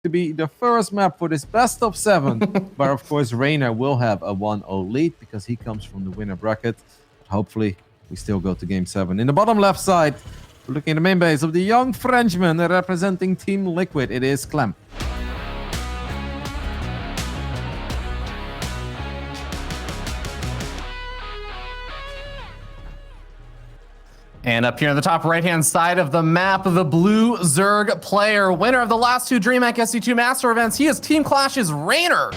to be the first map for this best of 7. But of course, Reynor will have a 1-0 lead because he comes from the winner bracket. But hopefully, we still go to game 7. In the bottom left side, we're looking at the main base of the young Frenchman representing Team Liquid. It is Clem. And up here on the top right-hand side of the map, the blue Zerg player, winner of the last 2 DreamHack SC2 Master events, he is Team Clash's Reynor.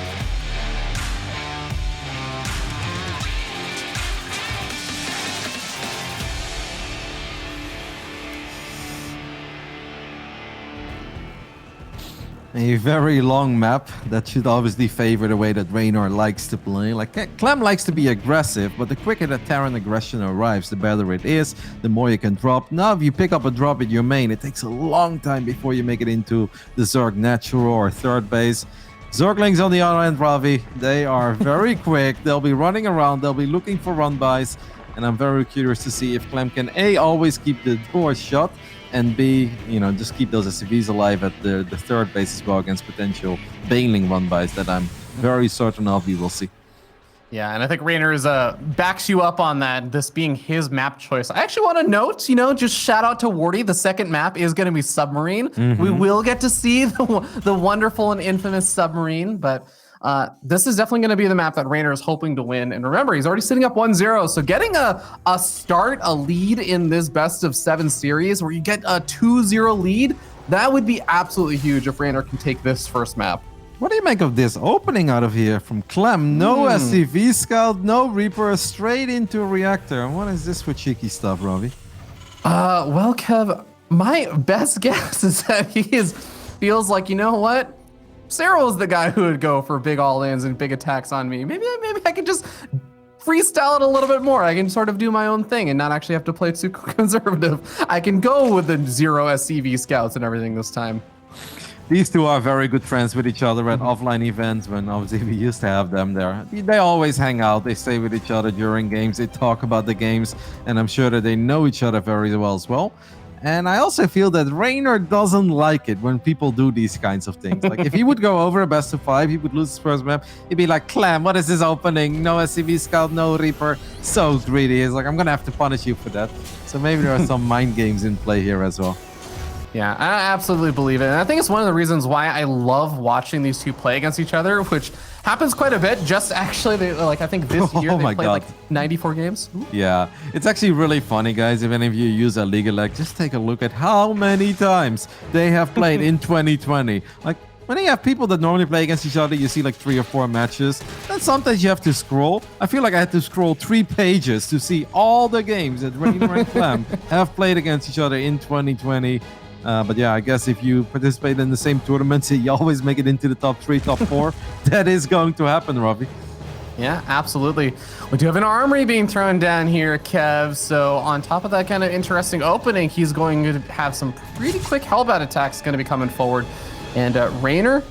A very long map that should obviously favor the way that Reynor likes to play. Like, Clem likes to be aggressive, but the quicker that Terran aggression arrives, the better it is, the more you can drop. Now, if you pick up a drop at your main, it takes a long time before you make it into the Zerg natural or third base. Zerglings on the other end, Ravi, they are very quick. They'll be running around, they'll be looking for run-bys, and I'm very curious to see if Clem can A, always keep the door shut, and B, just keep those SCVs alive at the third base as well against potential bailing run-bys that I'm very certain of we will see. Yeah, and I think Reynor backs you up on that, this being his map choice. I actually want to note, just shout out to Wardy, the second map is going to be Submarine. We will get to see the wonderful and infamous Submarine, but this is definitely going to be the map that Reynor is hoping to win. And remember, he's already sitting up 1-0. So getting a lead in this best of 7 series where you get a 2-0 lead, that would be absolutely huge if Reynor can take this first map. What do you make of this opening out of here from Clem? No SCV scout, no Reaper, straight into a reactor. What is this for cheeky stuff, Ravi? Well, Kev, my best guess is that feels like, you know what? Cyril's the guy who would go for big all-ins and big attacks on me. Maybe I could just freestyle it a little bit more. I can sort of do my own thing and not actually have to play too conservative. I can go with the 0 SCV scouts and everything this time. These two are very good friends with each other at offline events when obviously we used to have them there. They always hang out, they stay with each other during games, they talk about the games, and I'm sure that they know each other very well as well. And I also feel that Reynor doesn't like it when people do these kinds of things. Like, if he would go over a best of 5, he would lose his first map. He'd be like, Clem, what is this opening? No SCV scout, no Reaper. So greedy. He's like, I'm going to have to punish you for that. So maybe there are some mind games in play here as well. Yeah, I absolutely believe it. And I think it's one of the reasons why I love watching these two play against each other, which happens quite a bit. Just actually, I think this year they played like 94 games. Yeah, it's actually really funny, guys. If any of you use a League Elect, just take a look at how many times they have played in 2020. Like, when you have people that normally play against each other, you see like 3 or 4 matches. And sometimes you have to scroll. I feel like I had to scroll 3 pages to see all the games that Reynor and Clem have played against each other in 2020. But yeah, I guess if you participate in the same tournaments, you always make it into the top 3, top 4. That is going to happen, Robbie. Yeah, absolutely. We do have an armory being thrown down here, Kev. So on top of that kind of interesting opening, he's going to have some pretty quick Hellbat attacks going to be coming forward. And Reynor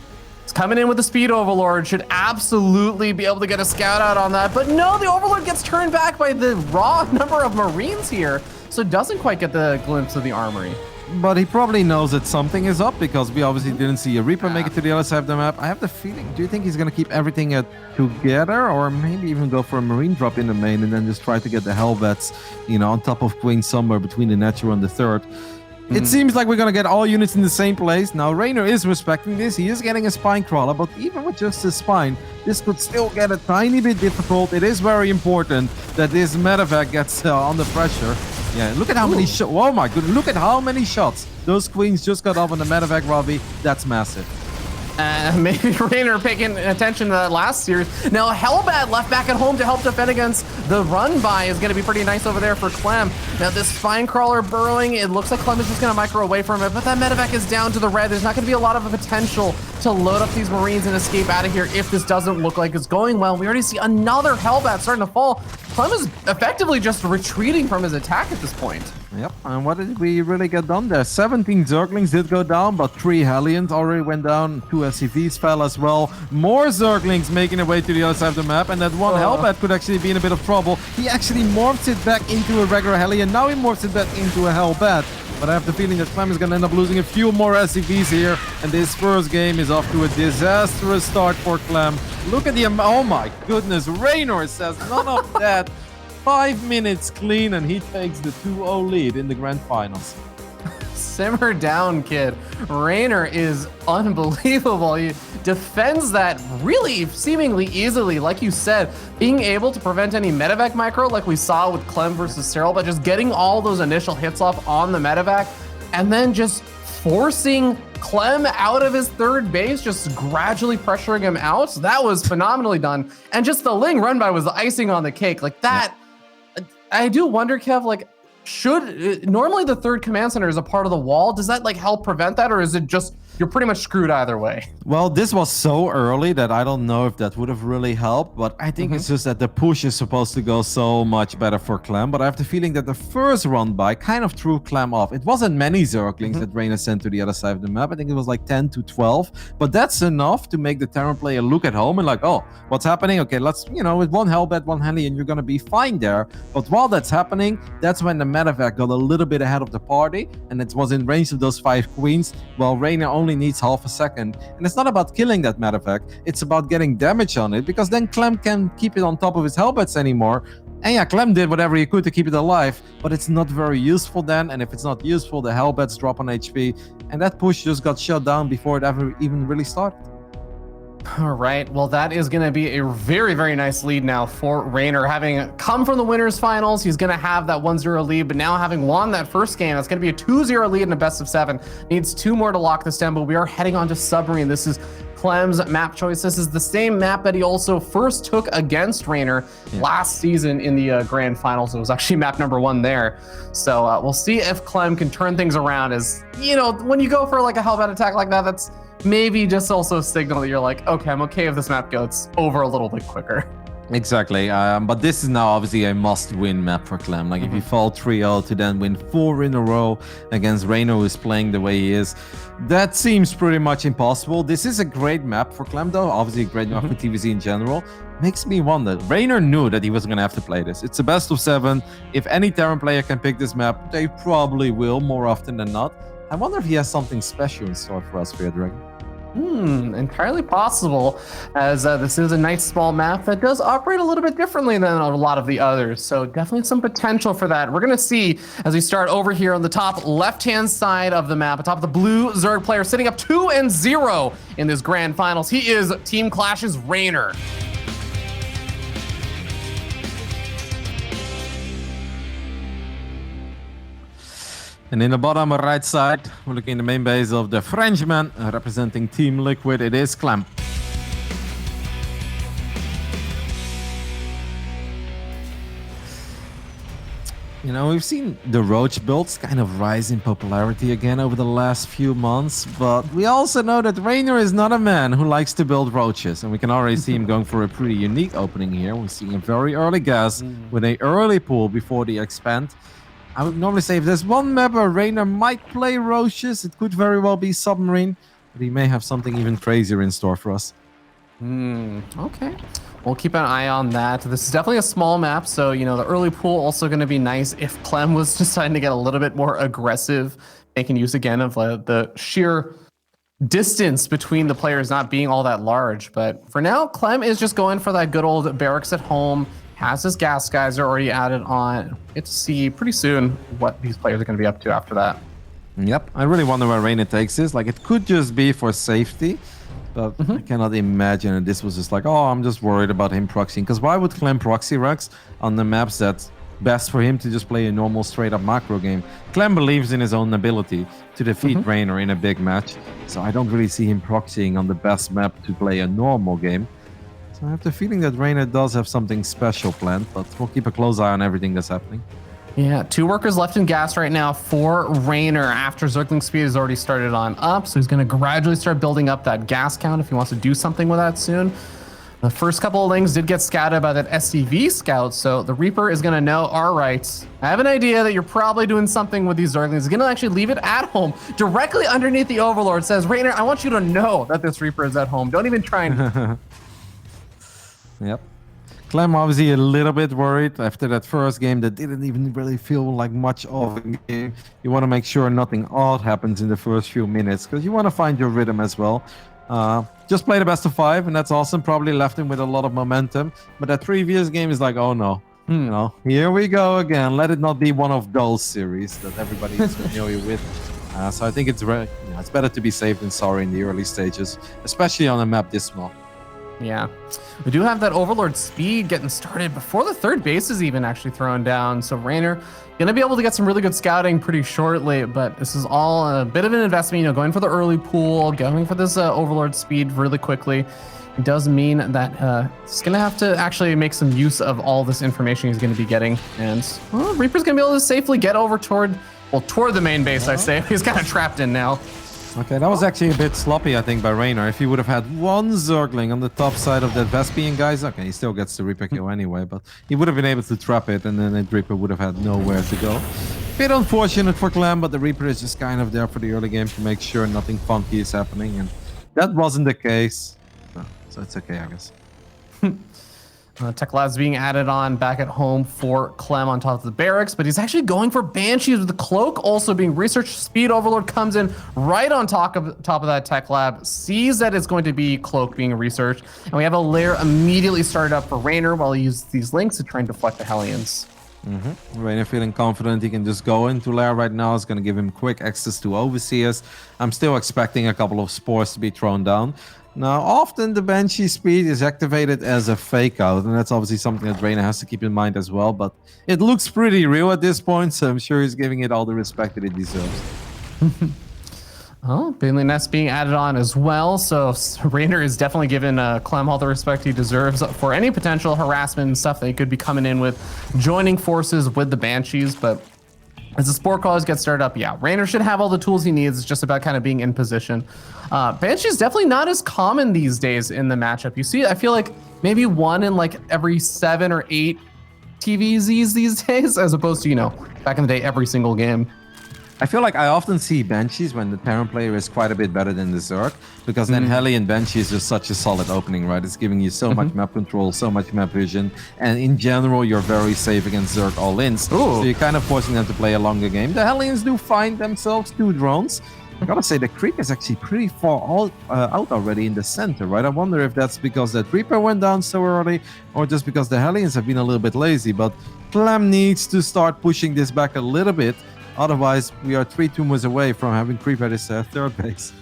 is coming in with the Speed Overlord. Should absolutely be able to get a scout out on that. But no, the Overlord gets turned back by the raw number of Marines here. So doesn't quite get the glimpse of the armory. But he probably knows that something is up because we obviously didn't see a Reaper make it to the other side of the map. I have the feeling, do you think he's going to keep everything together or maybe even go for a Marine drop in the main and then just try to get the Hellbats, on top of Queen somewhere between the natural and the third? It seems like we're going to get all units in the same place. Now, Reynor is respecting this. He is getting a Spine Crawler, but even with just a Spine, this could still get a tiny bit difficult. It is very important that this medevac gets under pressure. Yeah, look at how many shots. Oh my goodness, look at how many shots those Queens just got off on the medevac, Robbie. That's massive. Maybe Reynor paying attention to that last series. Now, Hellbat left back at home to help defend against the run-by is going to be pretty nice over there for Clem. Now, this Spine Crawler burrowing, it looks like Clem is just going to micro away from it, but that medevac is down to the red. There's not going to be a lot of a potential to load up these Marines and escape out of here if this doesn't look like it's going well. We already see another Hellbat starting to fall. Clem is effectively just retreating from his attack at this point. Yep, and what did we really get done there? 17 Zerglings did go down, but 3 Hellions already went down. 2 SCVs fell as well. More Zerglings making their way to the other side of the map, and that one Hellbat could actually be in a bit of trouble. He actually morphs it back into a regular Hellion. Now he morphs it back into a Hellbat. but I have the feeling that Clem is gonna end up losing a few more SCVs here, and this first game is off to a disastrous start for Clem. Look at the oh my goodness, Reynor says none of that. 5 minutes clean, and he takes the 2-0 lead in the grand finals. Simmer down, kid. Reynor is unbelievable. He defends that really seemingly easily. Like you said, being able to prevent any medevac micro like we saw with Clem versus Cyril, but just getting all those initial hits off on the medevac and then just forcing Clem out of his third base, just gradually pressuring him out. So that was phenomenally done. And just the Ling run by was the icing on the cake. Like that, I do wonder, Kev, like, should normally the third command center is a part of the wall? Does that like help prevent that, or is it just you're pretty much screwed either way? Well, this was so early that I don't know if that would have really helped, but I think it's just that the push is supposed to go so much better for Clem. But I have the feeling that the first run by kind of threw Clem off. It wasn't many Zerglings that Reynor sent to the other side of the map. I think it was like 10 to 12, but that's enough to make the Terran player look at home and like, oh, what's happening? Okay, let's, with one Hellbat, one Heli, and you're gonna be fine there. But while that's happening, that's when the medevac got a little bit ahead of the party, and it was in range of those 5 queens, while Reynor only needs half a second. And it's not about killing that medevac, it's about getting damage on it, because then Clem can keep it on top of his Hellbats anymore. And yeah, Clem did whatever he could to keep it alive, but it's not very useful then, and if it's not useful, the Hellbats drop on HP, and that push just got shut down before it ever even really started. All right, well, that is going to be a very, very nice lead now for Reynor. Having come from the winners finals, he's going to have that 1-0 lead, but now having won that first game, that's going to be a 2-0 lead in a best of 7. Needs 2 more to lock this down, but we are heading on to Submarine. This is Clem's map choice. This is the same map that he also first took against Reynor last season in the grand finals. It was actually map number 1 there. So we'll see if Clem can turn things around. As when you go for like a Hellbat attack like that, that's maybe just also a signal that you're like, okay, I'm okay if this map goes over a little bit quicker. Exactly, but this is now obviously a must-win map for Clem. Like if you fall 3-0 to then win 4 in a row against Reynor, who's playing the way he is, that seems pretty much impossible. This is a great map for Clem though, obviously a great map for TVZ in general. Makes me wonder, Reynor knew that he was going to have to play this. It's a best of 7. If any Terran player can pick this map, they probably will more often than not. I wonder if he has something special in store for us, Fear Dragon. Entirely possible, as this is a nice small map that does operate a little bit differently than a lot of the others. So definitely some potential for that. We're going to see as we start over here on the top left-hand side of the map, atop the blue Zerg player sitting up 2-0 in this grand finals. He is Team Clash's Reynor. And in the bottom right side, we're looking at the main base of the Frenchman representing Team Liquid. It is Clem. We've seen the Roach builds kind of rise in popularity again over the last few months, but we also know that Reynor is not a man who likes to build Roaches, and we can already see him going for a pretty unique opening here. We're seeing a very early gas with an early pool before the expand. I would normally say if there's one map where Reynor might play Roaches, it could very well be Submarine, but he may have something even crazier in store for us. Okay. We'll keep an eye on that. This is definitely a small map, so, the early pool also going to be nice if Clem was deciding to get a little bit more aggressive, making use again of the sheer distance between the players not being all that large. But for now, Clem is just going for that good old barracks at home. Has his gas geyser already added on. Get to see pretty soon what these players are going to be up to after that. Yep, I really wonder where Reynor takes this. Like, it could just be for safety, but I cannot imagine that this was just like, oh, I'm just worried about him proxying. Because why would Clem proxy Rex on the maps that's best for him to just play a normal straight-up macro game? Clem believes in his own ability to defeat Reynor in a big match, so I don't really see him proxying on the best map to play a normal game. I have the feeling that Reynor does have something special planned, but we'll keep a close eye on everything that's happening. Yeah, 2 workers left in gas right now for Reynor after Zergling speed has already started on up, so he's going to gradually start building up that gas count if he wants to do something with that soon. The first couple of Lings did get scouted by that SCV scout, so the Reaper is going to know, all right, I have an idea that you're probably doing something with these Zerglings. He's going to actually leave it at home, directly underneath the Overlord. It says, Reynor, I want you to know that this Reaper is at home. Don't even try and... Yep. Clem obviously a little bit worried after that first game that didn't even really feel like much of a game. You want to make sure nothing odd happens in the first few minutes because you want to find your rhythm as well. Just play the best of 5 and that's awesome. Probably left him with a lot of momentum. But that previous game is like, oh no. You know, here we go again. Let it not be one of those series that everybody is familiar with. So I think it's it's better to be safe than sorry in the early stages, especially on a map this small. Yeah, we do have that Overlord speed getting started before the third base is even actually thrown down. So Reynor gonna be able to get some really good scouting pretty shortly, but this is all a bit of an investment, you know, going for the early pool, going for this Overlord speed really quickly. It does mean that he's gonna have to actually make some use of all this information he's gonna be getting. And well, Reaper's gonna be able to safely get over toward the main base, I say. He's kind of trapped in now. Okay, that was actually a bit sloppy, I think, by Reynor. If he would have had one Zergling on the top side of that Vespian, guys, okay, he still gets the Reaper kill anyway, but he would have been able to trap it, and then the Reaper would have had nowhere to go. Bit unfortunate for Clem, but the Reaper is just kind of there for the early game to make sure nothing funky is happening, and that wasn't the case. So it's okay, I guess. Tech Lab's being added on back at home for Clem on top of the barracks, but he's actually going for Banshees with the Cloak also being researched. Speed Overlord comes in right on top of that Tech Lab, sees that it's going to be Cloak being researched, and we have a lair immediately started up for Reynor while he uses these links to try and deflect the Hellions. Reynor feeling confident he can just go into lair right now. It's going to give him quick access to Overseers. I'm still expecting a couple of spores to be thrown down. Now, often the Banshee speed is activated as a fake out, and that's obviously something that Reynor has to keep in mind as well, but it looks pretty real at this point, so I'm sure he's giving it all the respect that it deserves. Oh, Bailey Nest being added on as well, so Reynor is definitely giving Clem all the respect he deserves for any potential harassment and stuff that he could be coming in with, joining forces with the Banshees, but as the Spore Callers get started up, yeah, Reynor should have all the tools he needs. It's just about kind of being in position. Banshee's definitely not as common these days in the matchup. You see, I feel like maybe one in like every 7 or 8 TVZs these days, as opposed to, you know, back in the day, every single game. I feel like I often see Banshees when the Terran player is quite a bit better than the Zerg, because then Heli and Banshees is such a solid opening, right? It's giving you so much map control, so much map vision, and in general, you're very safe against Zerg all-ins. So you're kind of forcing them to play a longer game. The Hellions do find themselves 2 drones. I gotta say, the creep is actually pretty far out already in the center, right? I wonder if that's because that Reaper went down so early, or just because the Hellions have been a little bit lazy, but Clem needs to start pushing this back a little bit. Otherwise, we are 3 tumors away from having creep at his third base.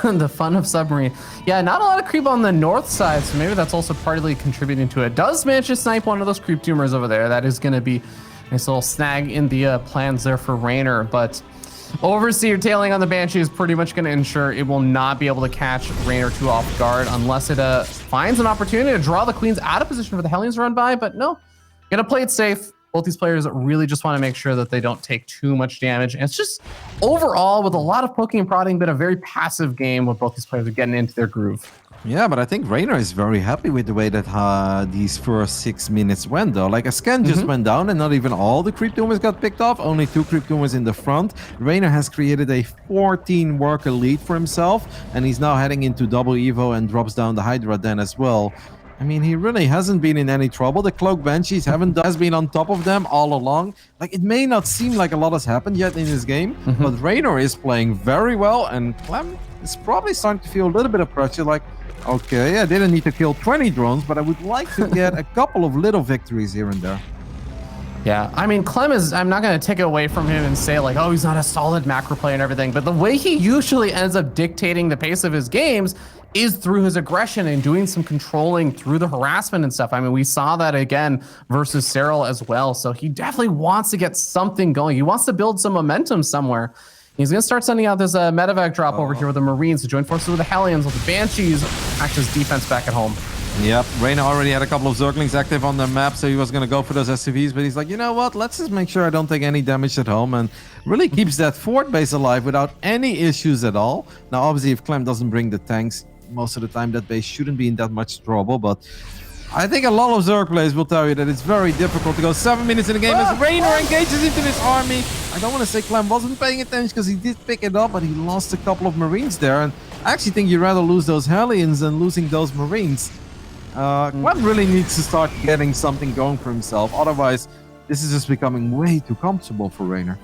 The fun of Submarine. Yeah, not a lot of creep on the north side, so maybe that's also partly contributing to it. Does manage to snipe one of those creep tumors over there. That is going to be a nice little snag in the plans there for Reynor, but Overseer tailing on the Banshee is pretty much going to ensure it will not be able to catch Reynor too off guard unless it finds an opportunity to draw the Queens out of position for the Hellions to run by, but no, going to play it safe. Both these players really just want to make sure that they don't take too much damage. And it's just overall, with a lot of poking and prodding, been a very passive game with both these players are getting into their groove. Yeah, but I think Reynor is very happy with the way that these first 6 minutes went, though. Like, a scan just went down, and not even all the creep tumors got picked off. Only 2 creep tumors in the front. Reynor has created a 14 worker lead for himself, and he's now heading into double Evo and drops down the Hydra Den as well. I mean, he really hasn't been in any trouble. The Cloak Banshees has been on top of them all along. Like, it may not seem like a lot has happened yet in this game, but Reynor is playing very well, and Clem is probably starting to feel a little bit of pressure, like, okay, I didn't need to kill 20 drones, but I would like to get a couple of little victories here and there. Yeah, I mean, Clem is, I'm not going to take it away from him and say, like, oh, he's not a solid macro player and everything, but the way he usually ends up dictating the pace of his games is through his aggression and doing some controlling through the harassment and stuff. I mean, we saw that again versus Cyril as well. So he definitely wants to get something going. He wants to build some momentum somewhere. He's going to start sending out this medevac drop over here with the Marines to join forces with the Hellions, with the Banshees act as defense back at home. Yep, Reynor already had a couple of Zerglings active on the map, so he was going to go for those SCVs, but he's like, you know what, let's just make sure I don't take any damage at home, and really keeps that fort base alive without any issues at all. Now, obviously, if Clem doesn't bring the tanks, most of the time that base shouldn't be in that much trouble, but I think a lot of Zerg players will tell you that it's very difficult to go 7 minutes in the game as Reynor engages into this army. I don't want to say Clem wasn't paying attention because he did pick it up, but he lost a couple of Marines there, and I actually think you'd rather lose those Hellions than losing those Marines. Clem really needs to start getting something going for himself. Otherwise, this is just becoming way too comfortable for Reynor.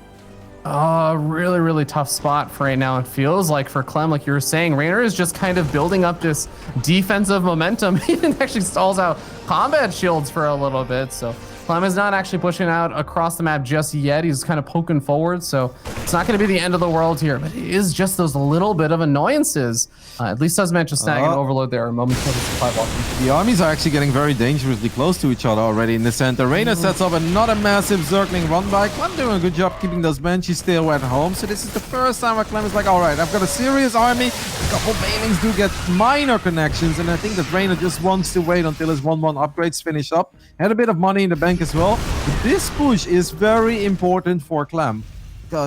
Really, really tough spot for right now. It feels like for Clem, like you were saying, Reynor is just kind of building up this defensive momentum. He even actually stalls out combat shields for a little bit. So Clem is not actually pushing out across the map just yet. He's kind of poking forward. So it's not going to be the end of the world here, but it is just those little bit of annoyances. At least does manage to snag an overload there. A moment until the supply walking. The armies are actually getting very dangerously close to each other already in the center. Reynor sets up another massive circling run by. Clem doing a good job keeping those Banshees still at home. So this is the first time where Clem is like, all right, I've got a serious army. A couple Banelings do get minor connections. And I think that Reynor just wants to wait until his 1-1 upgrades finish up. Had a bit of money in the bank as well. But this push is very important for Clem.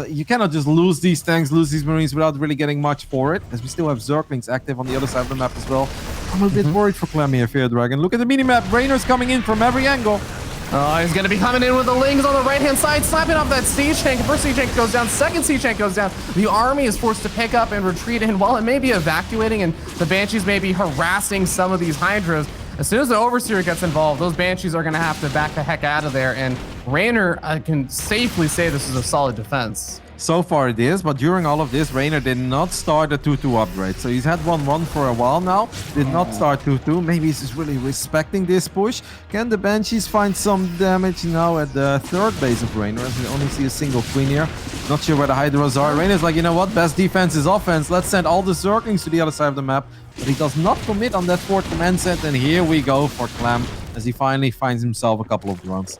You cannot just lose these tanks, lose these Marines without really getting much for it, as we still have Zerglings active on the other side of the map as well. I'm a bit worried for Clem here, Fear Dragon. Look at the minimap. Reynor's coming in from every angle. Oh, he's going to be coming in with the Lings on the right-hand side, slapping off that siege tank. First siege tank goes down, second siege tank goes down. The army is forced to pick up and retreat, and while it may be evacuating and the Banshees may be harassing some of these Hydras, as soon as the Overseer gets involved, those Banshees are going to have to back the heck out of there, and Reynor, I can safely say this is a solid defense. So far it is, but during all of this, Reynor did not start the 2-2 upgrade. So he's had 1-1 for a while now. Did not start 2-2. Maybe he's just really respecting this push. Can the Banshees find some damage now at the third base of Reynor, as we only see a single Queen here? Not sure where the Hydras are. Reynor's like, you know what? Best defense is offense. Let's send all the Zerglings to the other side of the map. But he does not commit on that fourth command set. And here we go for Clem, as he finally finds himself a couple of drones.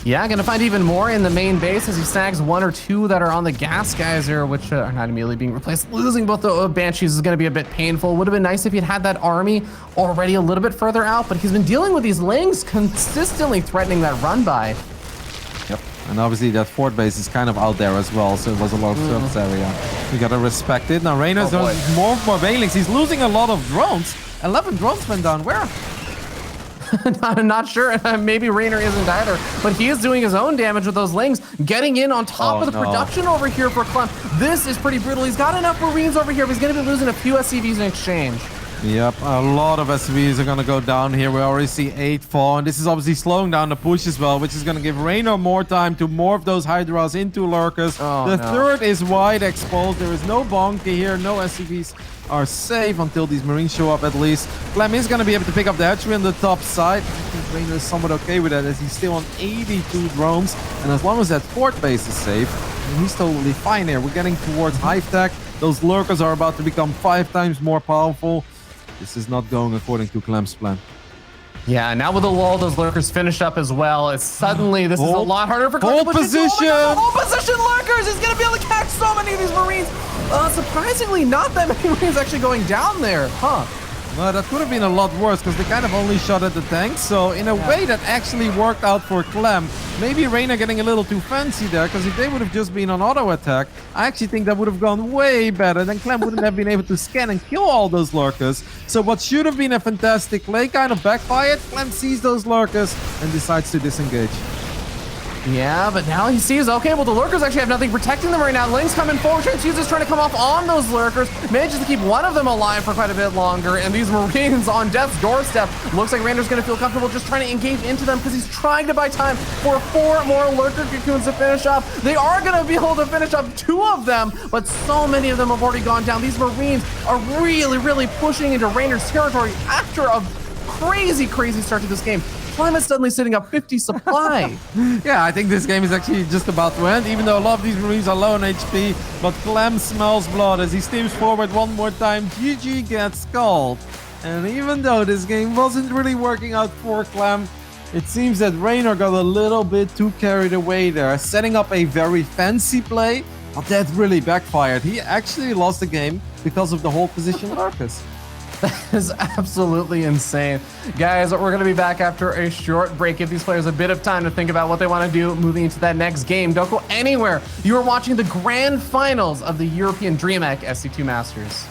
Yeah, gonna find even more in the main base as he snags 1 or 2 that are on the gas geyser, which are not immediately being replaced. Losing both the Banshees is gonna be a bit painful. Would have been nice if he'd had that army already a little bit further out, but he's been dealing with these Lings consistently threatening that run by. Yep, and obviously that fort base is kind of out there as well, so it was a lot of surface area. You gotta respect it. Now Reynor's doing more Banelings. He's losing a lot of drones. 11 drones went down. Where? I'm not sure. Maybe Reynor isn't either, but he is doing his own damage with those Lings, getting in on top of the production over here for Clem. This is pretty brutal. He's got enough Marines over here, but he's going to be losing a few SCVs in exchange. Yep, a lot of SCVs are going to go down here. We already see 8 fall, and this is obviously slowing down the push as well, which is going to give Reynor more time to morph those Hydras into Lurkers. The third is wide exposed. There is no Bonky here, no SCVs are safe until these Marines show up at least. Clem is going to be able to pick up the hatchery on the top side. I think Reynor is somewhat okay with that, as he's still on 82 drones, and as long as that fort base is safe, he's totally fine here. We're getting towards hive tech. Those Lurkers are about to become 5 times more powerful. This is not going according to Clem's plan. Yeah, now with the lull, those Lurkers finish up as well. It's suddenly, this is a lot harder for Clem. Hold position! Hold position Lurkers! He's going to be able to catch so many of these Marines. Surprisingly, not that many Marines actually going down there. Huh. Well, that could have been a lot worse, because they kind of only shot at the tanks. So in a way, that actually worked out for Clem. Maybe Reynor getting a little too fancy there, because if they would have just been on auto attack, I actually think that would have gone way better. Then Clem wouldn't have been able to scan and kill all those Lurkers. So what should have been a fantastic play kind of backfired. Clem sees those Lurkers and decides to disengage. Yeah, but now he sees, okay, well, the Lurkers actually have nothing protecting them right now. Ling's coming forward, Transfuser's trying to come off on those Lurkers, manages to keep one of them alive for quite a bit longer, and these Marines on death's doorstep. Looks like Reynor's going to feel comfortable just trying to engage into them, because he's trying to buy time for 4 more Lurker cocoons to finish up. They are going to be able to finish up 2 of them, but so many of them have already gone down. These Marines are really, really pushing into Reynor's territory after a crazy start to this game. Clem is suddenly sitting up 50 supply. Yeah, I think this game is actually just about to end, even though a lot of these Marines are low on HP. But Clem smells blood as he steams forward one more time. GG gets called. And even though this game wasn't really working out for Clem, it seems that Reynor got a little bit too carried away there, setting up a very fancy play, but that really backfired. He actually lost the game because of the hold position Lurkers. That is absolutely insane. Guys, we're going to be back after a short break. Give these players a bit of time to think about what they want to do moving into that next game. Don't go anywhere. You are watching the grand finals of the European DreamHack SC2 Masters.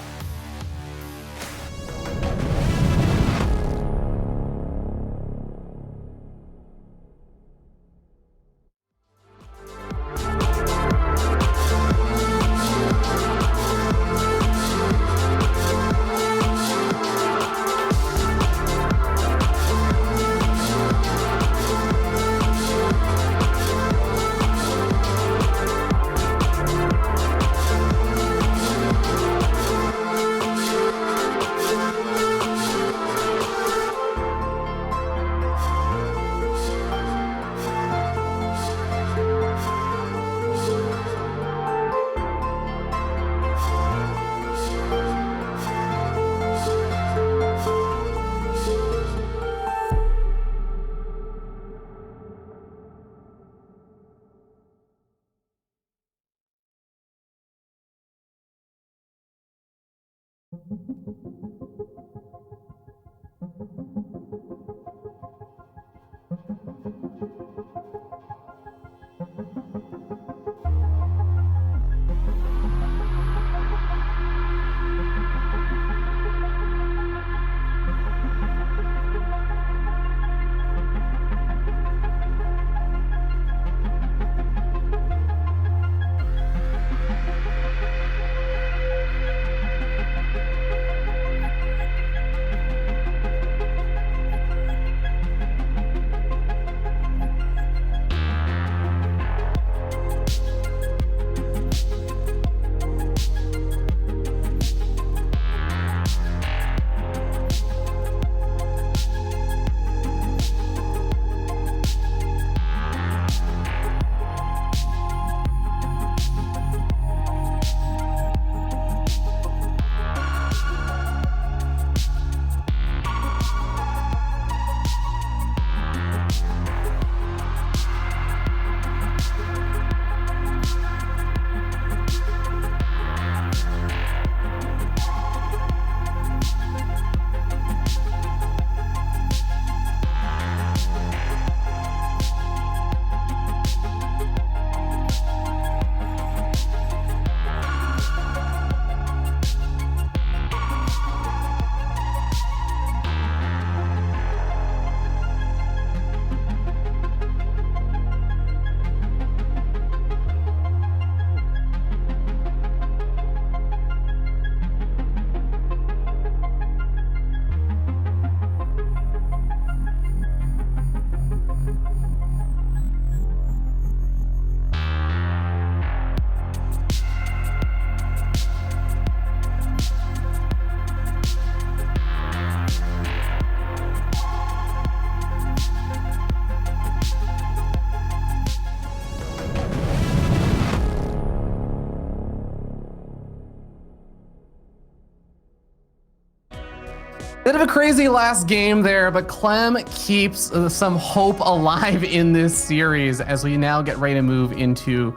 Bit of a crazy last game there, but Clem keeps some hope alive in this series as we now get ready to move into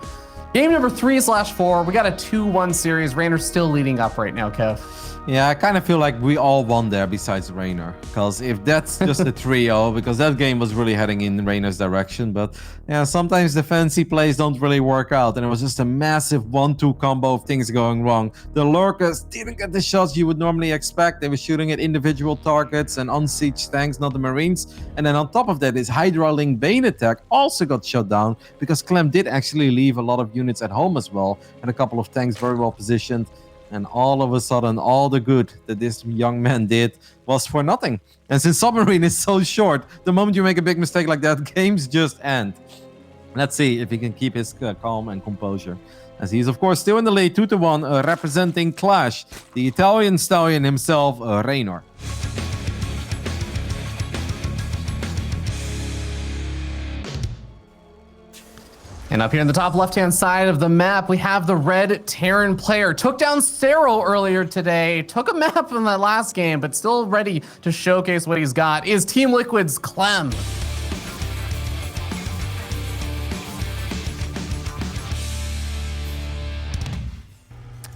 game number 3/4. We got a 2-1 series. Reynor's still leading up right now, Kev. Yeah, I kind of feel like we all won there besides Reynor. Because if that's just a 3-0, because that game was really heading in Reynor's direction. But yeah, sometimes the fancy plays don't really work out. And it was just a massive 1-2 combo of things going wrong. The lurkers didn't get the shots you would normally expect. They were shooting at individual targets and unsieged tanks, not the Marines. And then on top of that, his Hydra Link Bane attack also got shut down. Because Clem did actually leave a lot of units at home as well. And a couple of tanks very well positioned. And all of a sudden, all the good that this young man did was for nothing. And since Submarine is so short, the moment you make a big mistake like that, games just end. Let's see if he can keep his calm and composure. As he's, of course, still in the lead, 2-1, representing Clash, the Italian stallion himself, Reynor. And up here in the top left-hand side of the map, we have the red Terran player. Took down Cero earlier today. Took a map in that last game, but still ready to showcase what he's got. Is Team Liquid's Clem.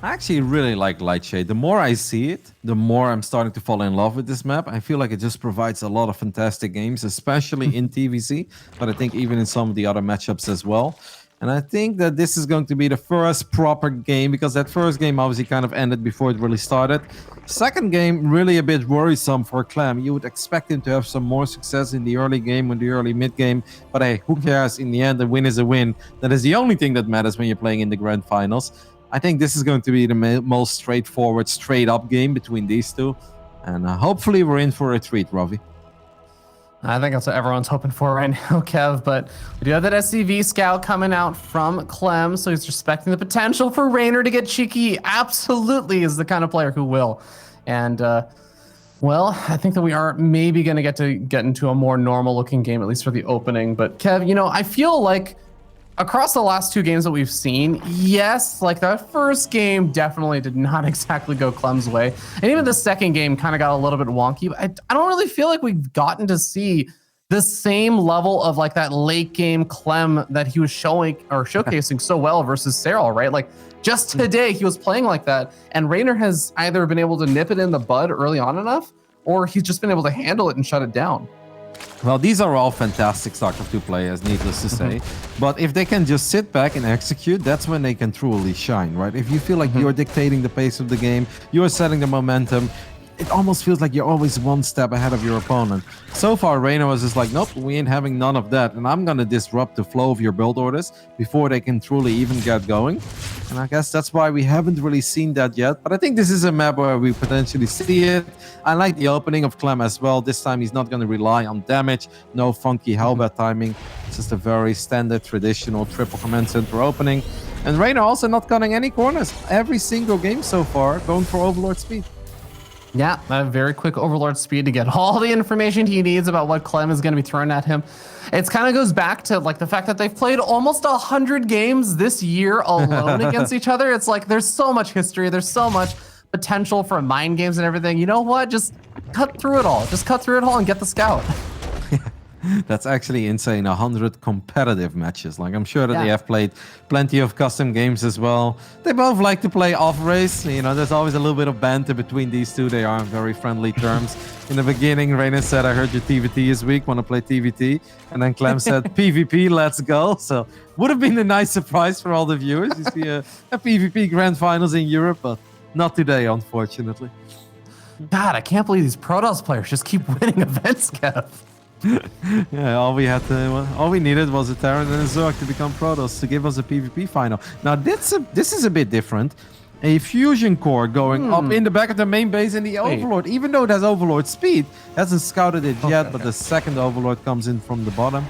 I actually really like Lightshade. The more I see it, the more I'm starting to fall in love with this map. I feel like it just provides a lot of fantastic games, especially in TVC, but I think even in some of the other matchups as well. And I think that this is going to be the first proper game, because that first game obviously kind of ended before it really started. Second game, really a bit worrisome for Clem. You would expect him to have some more success in the early game, in the early mid game. But hey, who cares? In the end, a win is a win. That is the only thing that matters when you're playing in the grand finals. I think this is going to be the most straightforward, straight-up game between these two. And hopefully we're in for a treat, Ravi. I think that's what everyone's hoping for right now, Kev. But we do have that SCV scout coming out from Clem, so he's respecting the potential for Reynor to get cheeky. Absolutely is the kind of player who will. And, well, I think that we are maybe going to get into a more normal-looking game, at least for the opening. But, Kev, you know, I feel like across the last 2 games that we've seen, yes, like that first game definitely did not exactly go Clem's way. And even the second game kind of got a little bit wonky. But I don't really feel like we've gotten to see the same level of like that late game Clem that he was showing or showcasing so well versus Serral, right? Like just today he was playing like that. And Reynor has either been able to nip it in the bud early on enough, or he's just been able to handle it and shut it down. Well, these are all fantastic StarCraft 2 players, needless to say. But if they can just sit back and execute, that's when they can truly shine, right? If you feel like you're dictating the pace of the game, you're setting the momentum, it almost feels like you're always one step ahead of your opponent. So far, Reynor was just like, nope, we ain't having none of that. And I'm going to disrupt the flow of your build orders before they can truly even get going. And I guess that's why we haven't really seen that yet. But I think this is a map where we potentially see it. I like the opening of Clem as well. This time he's not going to rely on damage. No funky Hellbat timing. It's just a very standard, traditional triple command center opening. And Reynor also not cutting any corners. Every single game so far going for Overlord speed. Yeah, a very quick Overlord speed to get all the information he needs about what Clem is going to be throwing at him. It kind of goes back to like the fact that they've played almost 100 games this year alone against each other. It's like there's so much history, there's so much potential for mind games and everything. You know what? Just cut through it all. Just cut through it all and get the scout. That's actually insane. 100 competitive matches. Like, I'm sure that they have played plenty of custom games as well. They both like to play off-race. You know, there's always a little bit of banter between these two. They are on very friendly terms. In the beginning, Reynor said, I heard your TVT is weak. Want to play TVT? And then Clem said, PvP, let's go. So, would have been a nice surprise for all the viewers. You see a PvP Grand Finals in Europe, but not today, unfortunately. God, I can't believe these Protoss players just keep winning events, Kev. Yeah, all we needed was a Terran and a Zerg to become Protoss to give us a PvP final. Now this is a bit different. A fusion core going up in the back of the main base in the Overlord, even though it has Overlord speed, hasn't scouted it yet, but the second Overlord comes in from the bottom.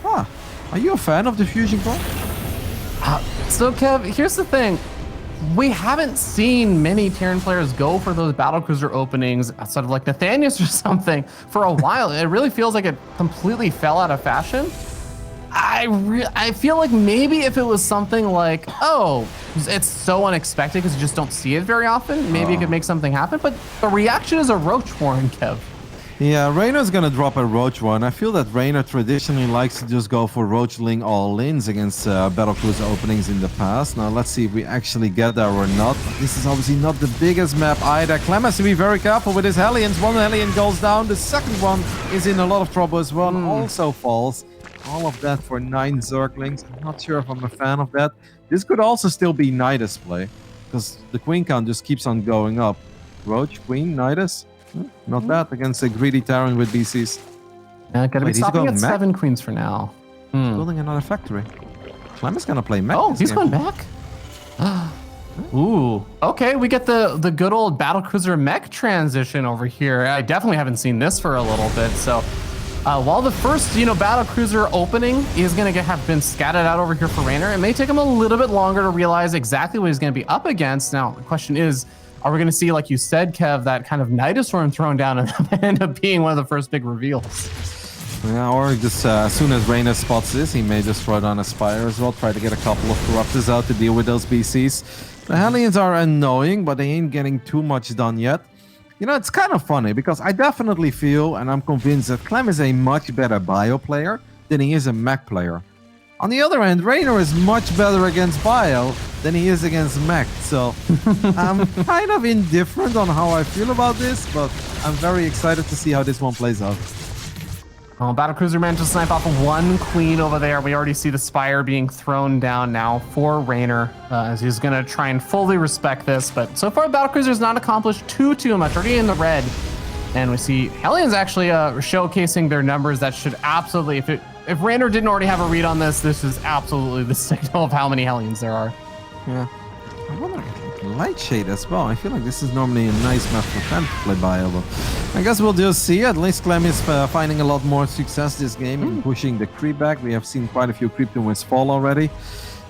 Ah, are you a fan of the fusion core? So Kev, here's the thing. We haven't seen many Terran players go for those battlecruiser openings outside of like Nathanius or something for a while. It really feels like it completely fell out of fashion. I feel like maybe if it was something like, oh, it's so unexpected because you just don't see it very often, maybe it could make something happen. But the reaction is a Roach Warren, Kev. Yeah, Reynor's gonna drop a Roach one. I feel that Reynor traditionally likes to just go for Roachling all-ins against Battlecruiser openings in the past. Now let's see if we actually get there or not. This is obviously not the biggest map either. Clem has to be very careful with his Hellions. One Hellion goes down. The second one is in a lot of trouble as well. Also falls. All of that for 9 Zerglings. I'm not sure if I'm a fan of that. This could also still be Nidus play, because the queen count just keeps on going up. Roach, queen, Nidus. Not bad against a greedy Terran with BCs. Gonna be stopping at 7 queens for now. Building another factory. Clem is gonna play mech. Oh, he's going back. Ooh. Okay, we get the good old battlecruiser mech transition over here. I definitely haven't seen this for a little bit. So while the first, battlecruiser opening is gonna have been scattered out over here for Reynor, it may take him a little bit longer to realize exactly what he's gonna be up against. Now, the question is, are we going to see, like you said, Kev, that kind of Nidus Worm thrown down and end up being one of the first big reveals? Yeah, or just as soon as Reynor spots this, he may just throw down a Spire as well, try to get a couple of Corruptors out to deal with those BCs. The Hellions are annoying, but they ain't getting too much done yet. It's kind of funny, because I definitely feel, and I'm convinced, that Clem is a much better bio player than he is a mech player. On the other hand, Reynor is much better against bio than he is against mech, so I'm kind of indifferent on how I feel about this, but I'm very excited to see how this one plays out. Oh, battlecruiser managed to snipe off 1 queen over there. We already see the Spire being thrown down now for Reynor, as he's going to try and fully respect this, but so far battlecruiser has not accomplished too much, already in the red. And we see Hellions actually showcasing their numbers. That should absolutely, if Reynor didn't already have a read on this, this is absolutely the signal of how many Hellions there are. Yeah. I wonder Light Shade as well. I feel like this is normally a nice map for Clem to play bio, but I guess we'll just see. At least Clem is finding a lot more success this game and pushing the creep back. We have seen quite a few creep to wins fall already.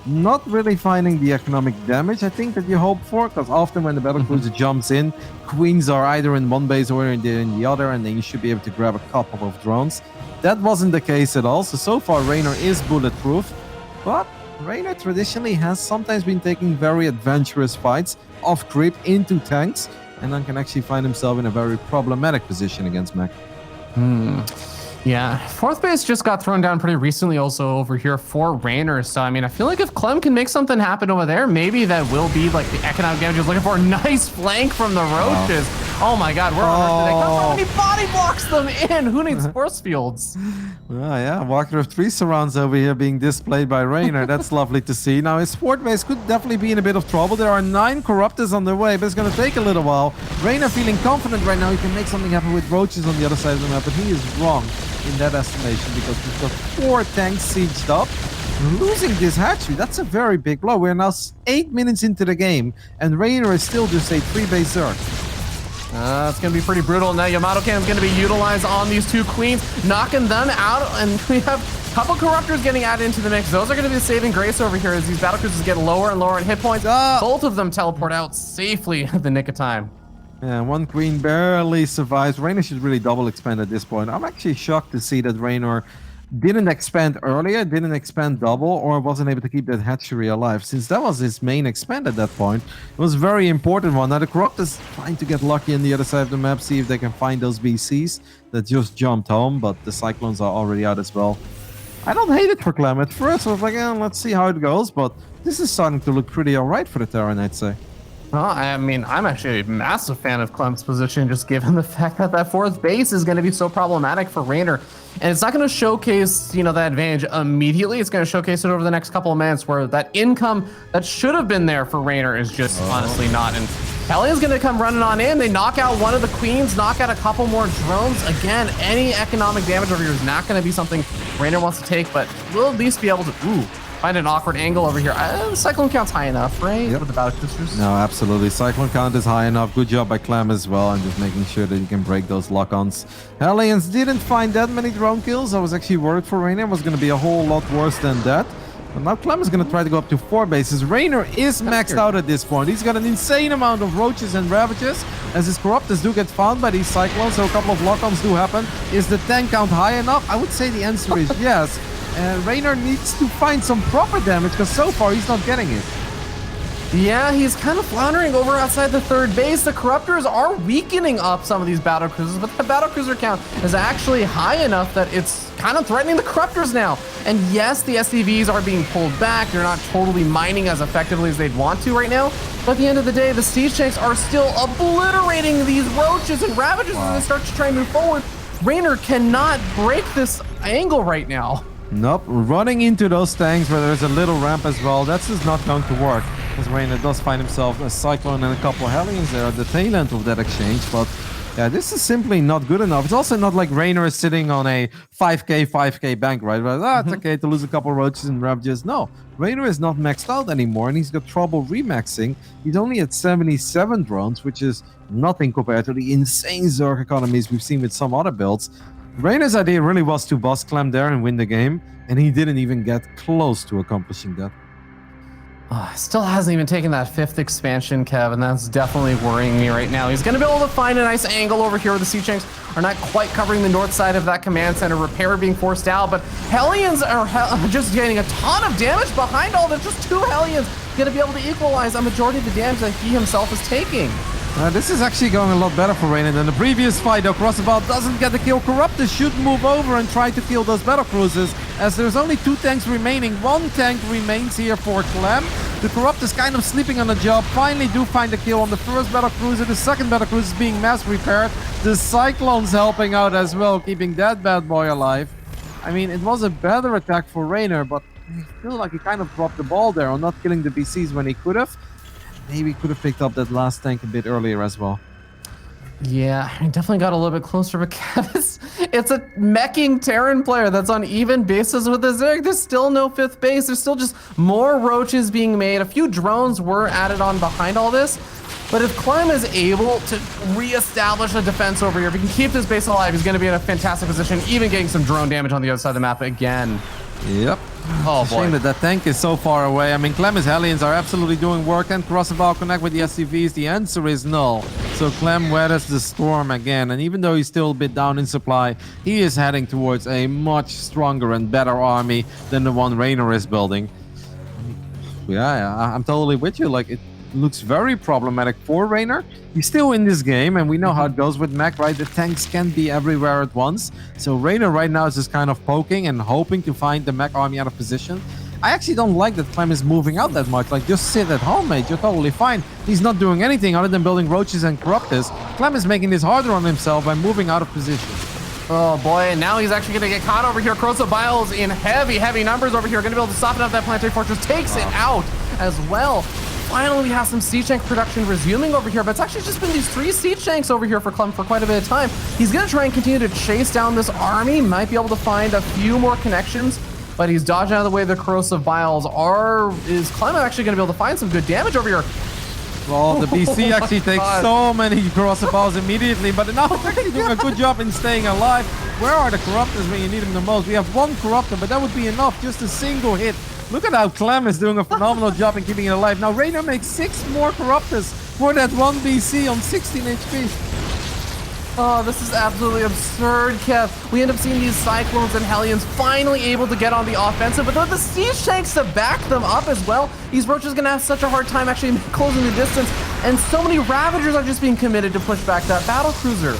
Not really finding the economic damage, I think, that you hope for, because often when the battlecruiser jumps in, queens are either in one base or in the other, and then you should be able to grab a couple of drones. That wasn't the case at all, so far Reynor is bulletproof, but Reynor traditionally has sometimes been taking very adventurous fights off creep into tanks, and then can actually find himself in a very problematic position against mech. Yeah, 4th base just got thrown down pretty recently also over here for Reynor. So, I mean, I feel like if Clem can make something happen over there, maybe that will be like the economic damage he's looking for. Nice flank from the Roaches. Oh my God, where on earth did they come from? He body blocks them in. Who needs force fields? Well, yeah, Walker of 3 surrounds over here being displayed by Reynor. That's lovely to see. Now, his sport base could definitely be in a bit of trouble. There are 9 Corruptors on the way, but it's going to take a little while. Reynor feeling confident right now. He can make something happen with Roaches on the other side of the map, but he is wrong in that estimation, because we've got 4 tanks sieged up. Losing this hatchery, that's a very big blow. We're now 8 minutes into the game, and Reynor is still just a 3-base Zerg. It's going to be pretty brutal. Now Yamato Cannon is going to be utilized on these 2 queens, knocking them out, and we have a couple Corruptors getting added into the mix. Those are going to be the saving grace over here as these battlecruisers get lower and lower in hit points. Both of them teleport out safely at the nick of time. Yeah, 1 queen barely survives. Reynor should really double expand at this point. I'm actually shocked to see that Reynor didn't expand earlier, didn't expand double, or wasn't able to keep that hatchery alive, since that was his main expand at that point. It was a very important one. Now the Corruptors trying to get lucky on the other side of the map, see if they can find those BCs that just jumped home, but the Cyclones are already out as well. I don't hate it for Clem. At first I was like, let's see how it goes, but this is starting to look pretty alright for the Terran, I'd say. Well, I mean, I'm actually a massive fan of Clem's position, just given the fact that that 4th base is going to be so problematic for Reynor. And it's not going to showcase, that advantage immediately. It's going to showcase it over the next couple of minutes, where that income that should have been there for Reynor is just honestly not. And Hellions going to come running on in. They knock out one of the queens, knock out a couple more drones. Again, any economic damage over here is not going to be something Reynor wants to take, but we'll at least be able to find an awkward angle over here. The Cyclone count's high enough, right? Yep. With the battlecruisers? No, absolutely. Cyclone count is high enough. Good job by Clem as well, and just making sure that you can break those lock-ons. Hellions didn't find that many drone kills. I was actually worried for Reynor. It was going to be a whole lot worse than that. But now Clem is going to try to go up to 4 bases. Reynor is maxed out at this point. He's got an insane amount of Roaches and Ravages, as his Corruptors do get found by these Cyclones, so a couple of lock-ons do happen. Is the tank count high enough? I would say the answer is yes. and Reynor needs to find some proper damage because so far he's not getting it. Yeah, he's kind of floundering over outside the third base. The Corruptors are weakening up some of these battle cruisers, but the battle cruiser count is actually high enough that it's kind of threatening the Corruptors now. And yes, the SCVs are being pulled back. They're not totally mining as effectively as they'd want to right now. But at the end of the day, the Siege Tanks are still obliterating these Roaches and Ravagers as they start to try and move forward. Reynor cannot break this angle right now. Nope, running into those tanks where there's a little ramp as well, that's just not going to work. Because Reynor does find himself a Cyclone and a couple of Hellions there at the tail end of that exchange, but yeah, this is simply not good enough. It's also not like Reynor is sitting on a 5k bank, right? But, it's okay to lose a couple of Roaches and Ravages. No, Reynor is not maxed out anymore, and he's got trouble remaxing. He's only at 77 drones, which is nothing compared to the insane Zerg economies we've seen with some other builds. Reynor's idea really was to boss Clem there and win the game, and he didn't even get close to accomplishing that. Still hasn't even taken that 5th expansion, Kev, and that's definitely worrying me right now. He's going to be able to find a nice angle over here where the Siege Tanks are not quite covering the north side of that command center. Repair being forced out, but Hellions are just getting a ton of damage behind all this. Just 2 Hellions going to be able to equalize a majority of the damage that he himself is taking. This is actually going a lot better for Reynor than the previous fight, though. Crossbow doesn't get the kill. Corruptors should move over and try to kill those battle cruisers, as there's only 2 tanks remaining. 1 tank remains here for Clem. The Corruptors kind of sleeping on the job. Finally do find the kill on the first battle cruiser. The second battle cruiser is being mass repaired. The Cyclone's helping out as well, keeping that bad boy alive. I mean, it was a better attack for Reynor, but I feel like he kind of dropped the ball there on not killing the BCs when he could have. Maybe could have picked up that last tank a bit earlier as well. Yeah, I definitely got a little bit closer, but it's a meching Terran player that's on even basis with the Zerg. There's still no 5th base. There's still just more Roaches being made. A few drones were added on behind all this. But if Clem is able to reestablish a defense over here, if he can keep this base alive, he's going to be in a fantastic position, even getting some drone damage on the other side of the map again. Yep. Oh, it's a shame that tank is so far away. I mean, Clem's Hellions are absolutely doing work. Can Crossbow connect with the SCVs? The answer is no. So Clem weathers the storm again. And even though he's still a bit down in supply, he is heading towards a much stronger and better army than the one Reynor is building. Yeah, I'm totally with you. Like, it looks very problematic for Reynor. He's still in this game, and we know how it goes with mech, right? The tanks can't be everywhere at once. So Reynor right now is just kind of poking and hoping to find the mech army out of position. I actually don't like that Clem is moving out that much. Like, just sit at home, mate. You're totally fine. He's not doing anything other than building Roaches and Corruptors. Clem is making this harder on himself by moving out of position. Oh boy, and now he's actually going to get caught over here. Corrosive Biles in heavy numbers over here. Going to be able to soften up that planetary fortress. Takes it out as well. Finally, we have some Siege Tank production resuming over here, but it's actually just been these 3 Siege Tanks over here for Clem for quite a bit of time. He's going to try and continue to chase down this army. Might be able to find a few more connections, but he's dodging out of the way the Corrosive Biles are. Is Clem actually going to be able to find some good damage over here? Well, the BC actually takes so many Corrosive Biles immediately, but now it's actually doing a good job in staying alive. Where are the Corruptors when you need them the most? We have 1 Corruptor, but that would be enough. Just a single hit. Look at how Clem is doing a phenomenal job in keeping it alive. Now, Reynor makes 6 more Corruptors for that 1 BC on 16 HP. Oh, this is absolutely absurd, Kev. We end up seeing these Cyclones and Hellions finally able to get on the offensive, but with the Siege Tanks to back them up as well, these Roaches are going to have such a hard time actually closing the distance, and so many Ravagers are just being committed to push back that battle cruiser.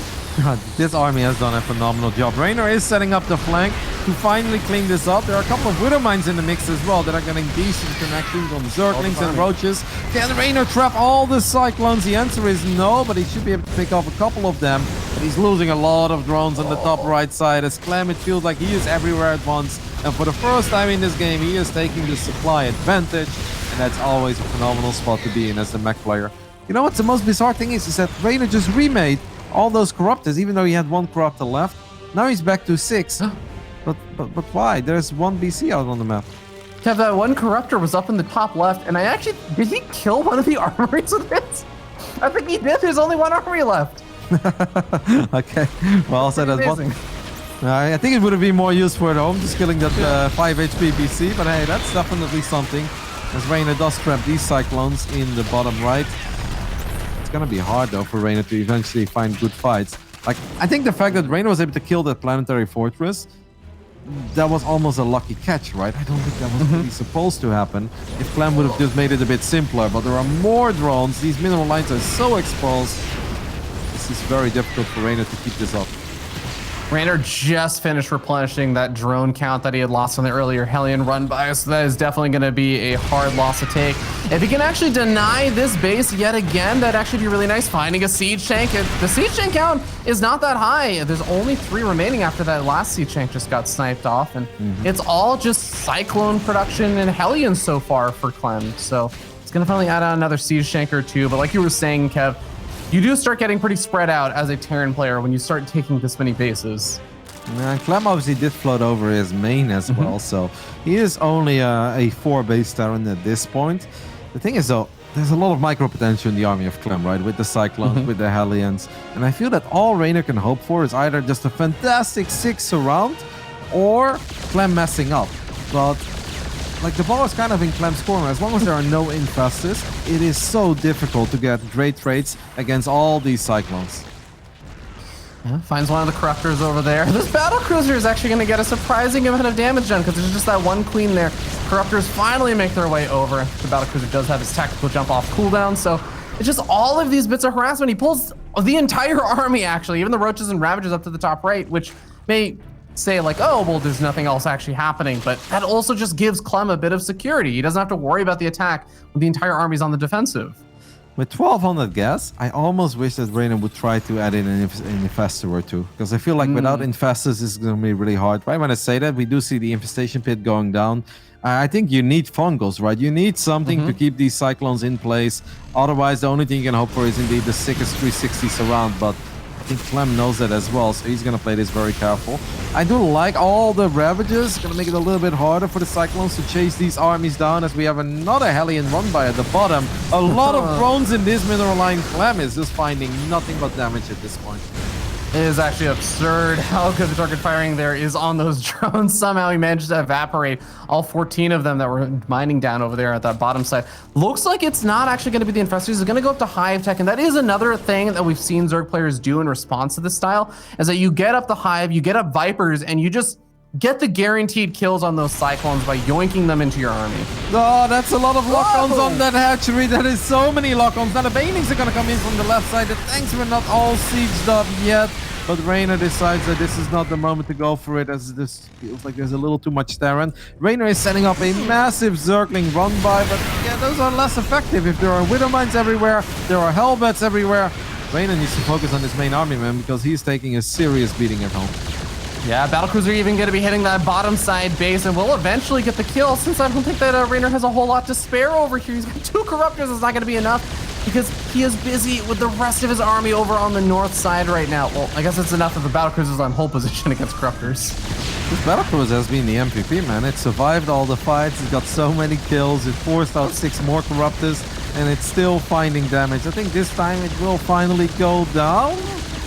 This army has done a phenomenal job. Reynor is setting up the flank to finally clean this up. There are a couple of Widow Mines in the mix as well that are getting decent connections on Zerglings and Roaches. Can Reynor trap all the Cyclones? The answer is no, but he should be able to pick off a couple of them. But he's losing a lot of drones on the top right side. As Clem, it feels like he is everywhere at once. And for the first time in this game, he is taking the supply advantage. And that's always a phenomenal spot to be in as the mech player. You know what's the most bizarre thing is that Reynor just remade all those Corruptors, even though he had 1 Corruptor left. Now he's back to 6. But why? There's 1 BC out on the map. Kev, that 1 Corruptor was up in the top left, and did he kill one of the armories with it? I think he did. There's only 1 armory left. Okay. Well, so that's one. I think it would have been more useful at home, just killing that 5 HP BC. But hey, that's definitely something. As Reynor does trap these Cyclones in the bottom right. It's gonna be hard though for Reynor to eventually find good fights. Like, I think the fact that Reynor was able to kill that planetary fortress that was almost a lucky catch, right? I don't think that was really supposed to happen. If Clem would have just made it a bit simpler, but there are more drones. These mineral lines are so exposed. This is very difficult for Reynor to keep this up. Reynor just finished replenishing that drone count that he had lost on the earlier Hellion run by, so that is definitely going to be a hard loss to take. If he can actually deny this base yet again, that'd actually be really nice. Finding a siege tank. The siege tank count is not that high. There's only 3 remaining after that last siege tank just got sniped off, and it's all just Cyclone production and Hellions so far for Clem. So it's going to finally add on another siege tank or 2, but like you were saying, Kev, you do start getting pretty spread out as a Terran player when you start taking this many bases. And Clem obviously did float over his main as well, so he is only a 4 base Terran at this point. The thing is though, there's a lot of micro potential in the army of Clem, right? With the Cyclones, with the Hellions. And I feel that all Reynor can hope for is either just a fantastic 6 surround or Clem messing up. But like the ball is kind of in Clem's corner. As long as there are no infestors, it is so difficult to get great trades against all these Cyclones. Yeah, finds one of the Corruptors over there. This battle cruiser is actually going to get a surprising amount of damage done because there's just that one queen there. Corruptors finally make their way over. The battle cruiser does have his tactical jump off cooldown, so it's just all of these bits of harassment. He pulls the entire army, actually, even the Roaches and Ravagers up to the top right, which may say like, oh, well, there's nothing else actually happening, but that also just gives Clem a bit of security. He doesn't have to worry about the attack when the entire army's on the defensive. With 1200 gas, I almost wish that Reynor would try to add in an infestor or 2, because I feel like without infestors, it's going to be really hard. Right when I say that, we do see the infestation pit going down. I think you need fungals, right? You need something to keep these Cyclones in place. Otherwise, the only thing you can hope for is indeed the sickest 360 surround, but I think Clem knows that as well, so he's going to play this very careful. I do like all the Ravagers. Going to make it a little bit harder for the Cyclones to chase these armies down, as we have another Hellion run by at the bottom. A lot of drones in this mineral line. Clem is just finding nothing but damage at this point. It is actually absurd how good the target firing there is on those drones. Somehow he managed to evaporate all 14 of them that were mining down over there at that bottom side. Looks like it's not actually going to be the infestors. It's going to go up to Hive Tech, and that is another thing that we've seen Zerg players do in response to this style, is that you get up the Hive, you get up Vipers, and you just get the guaranteed kills on those Cyclones by yoinking them into your army. Oh, that's a lot of lock-ons on that hatchery. That is so many lock-ons. Now the Banelings are going to come in from the left side. The tanks were not all sieged up yet, but Reynor decides that this is not the moment to go for it, as this feels like there's a little too much Terran. Reynor is setting up a massive Zergling run-by, but yeah, those are less effective. If there are Widow Mines everywhere, there are Hellbats everywhere, Reynor needs to focus on his main army, man, because he's taking a serious beating at home. Yeah, Battlecruiser even going to be hitting that bottom side base, and will eventually get the kill, since I don't think that Reynor has a whole lot to spare over here. He's got 2 Corruptors. It's not going to be enough because he is busy with the rest of his army over on the north side right now. Well, I guess it's enough of the Battlecruisers on pole position against Corruptors. This Battlecruiser has been the MVP, man. It survived all the fights. It got so many kills. It forced out 6 more Corruptors, and it's still finding damage. I think this time it will finally go down.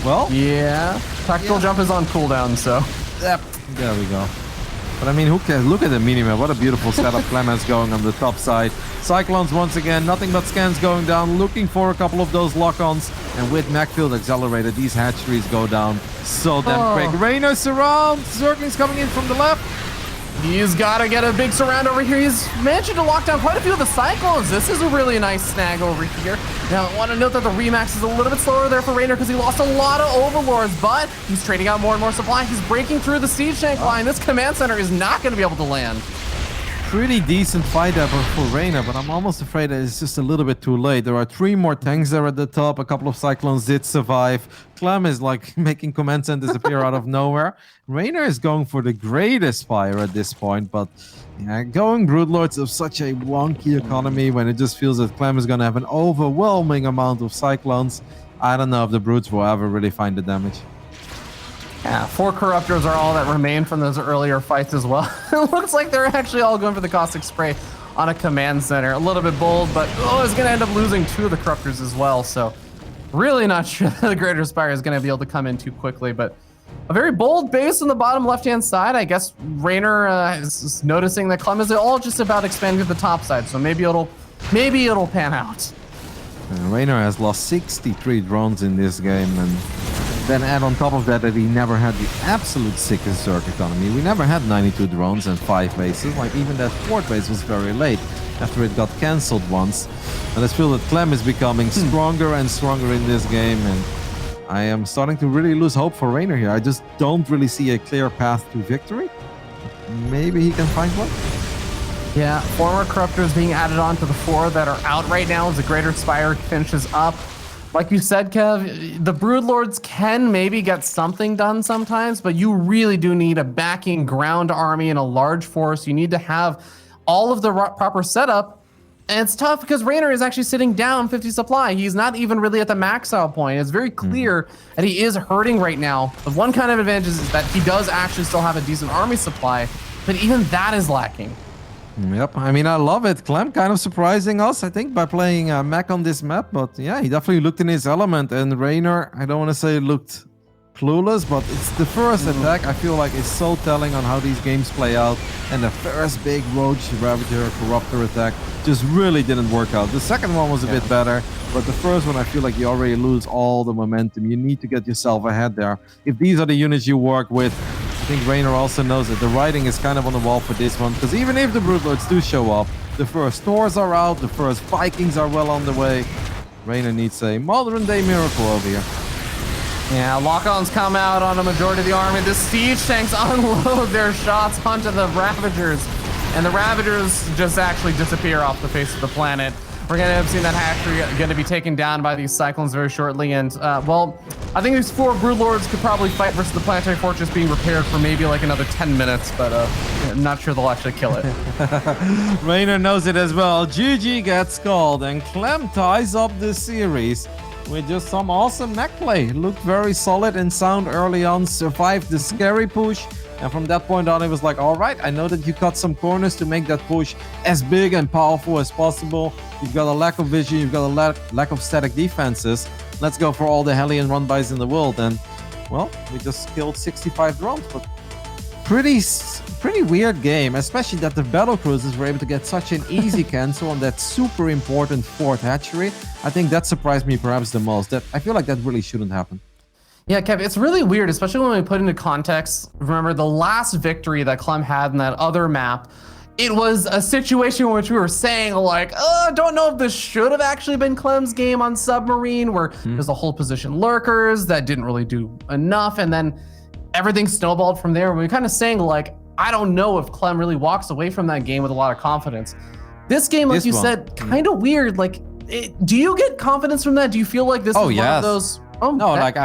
Well, yeah, tactical jump is on cooldown, so. Yep, there we go. But I mean, who cares? Look at the minimap. What a beautiful setup Clem has going on the top side. Cyclones once again, nothing but scans going down, looking for a couple of those lock-ons. And with Macfield accelerated, these hatcheries go down so damn quick. Reynor surround. Zerglings coming in from the left. He's got to get a big surround over here. He's managing to lock down quite a few of the Cyclones. This is a really nice snag over here. Now, I want to note that the Remax is a little bit slower there for Reynor because he lost a lot of Overlords, but he's trading out more and more supply. He's breaking through the siege tank line. This command center is not going to be able to land. Pretty decent fight effort for Reynor, but I'm almost afraid that it's just a little bit too late. There are 3 more tanks there at the top. A couple of Cyclones did survive. Clem is like making command centers appear out of nowhere. Reynor is going for the greatest fire at this point, but yeah, going Broodlords of such a wonky economy when it just feels that Clem is going to have an overwhelming amount of Cyclones. I don't know if the Brutes will ever really find the damage. Yeah, 4 Corruptors are all that remain from those earlier fights as well. It looks like they're actually all going for the caustic spray on a command center. A little bit bold, but it's going to end up losing 2 of the Corruptors as well. So really not sure that the Greater Spire is going to be able to come in too quickly, but a very bold base on the bottom left-hand side. I guess Reynor is noticing that Clem is all just about expanding to the top side, so maybe it'll pan out. Reynor has lost 63 drones in this game, and Then add on top of that he never had the absolute sickest Zerg economy. We never had 92 drones and 5 bases. Like even that 4th base was very late after it got cancelled once. And I feel that Clem is becoming stronger and stronger in this game, and I am starting to really lose hope for Reynor here. I just don't really see a clear path to victory. Maybe he can find one. Yeah, former Corruptors being added on to the 4 that are out right now as the Greater Spire finishes up. Like you said, Kev, the Broodlords can maybe get something done sometimes, but you really do need a backing ground army and a large force. You need to have all of the proper setup, and it's tough because Reynor is actually sitting down 50 supply. He's not even really at the max out point. It's very clear that he is hurting right now. The one kind of advantage is that he does actually still have a decent army supply, but even that is lacking. Yep, I mean, I love it. Clem kind of surprising us, I think, by playing mech on this map. But yeah, he definitely looked in his element. And Reynor, I don't want to say looked clueless, but it's the first attack I feel like is so telling on how these games play out. And the first big Roach, Ravager, Corruptor attack just really didn't work out. The second one was a bit better, but the first one I feel like you already lose all the momentum. You need to get yourself ahead there. If these are the units you work with, I think Reynor also knows that the writing is kind of on the wall for this one, because even if the Broodlords do show up, the first Thors are out, the first Vikings are well on the way. Reynor needs a modern-day miracle over here. Yeah, lock-ons come out on a majority of the army. The siege tanks unload their shots onto the Ravagers, and the Ravagers just actually disappear off the face of the planet. We're going to have seen that hatchery going to be taken down by these Cyclones very shortly. And, well, I think these 4 Broodlords could probably fight versus the Planetary Fortress being repaired for maybe like another 10 minutes, but I'm not sure they'll actually kill it. Reynor knows it as well. GG gets called, and Clem ties up this series with just some awesome mech play. Looked very solid and sound early on, survived the scary push. And from that point on, it was like, all right, I know that you cut some corners to make that push as big and powerful as possible. You've got a lack of vision, you've got a lack of static defenses. Let's go for all the Hellion run-bys in the world. And, well, we just killed 65 drones, but pretty weird game, especially that the battle cruisers were able to get such an easy cancel on that super important 4th hatchery. I think that surprised me perhaps the most. That I feel like that really shouldn't happen. Yeah, Kev, it's really weird, especially when we put into context. Remember the last victory that Clem had in that other map, it was a situation in which we were saying like, I don't know if this should have actually been Clem's game on Submarine, where there's a whole position lurkers that didn't really do enough, and then everything snowballed from there. We were kind of saying like, I don't know if Clem really walks away from that game with a lot of confidence. This game, like you said, kind of weird. Like, do you get confidence from that? Do you feel like this is one of those? Oh, no, like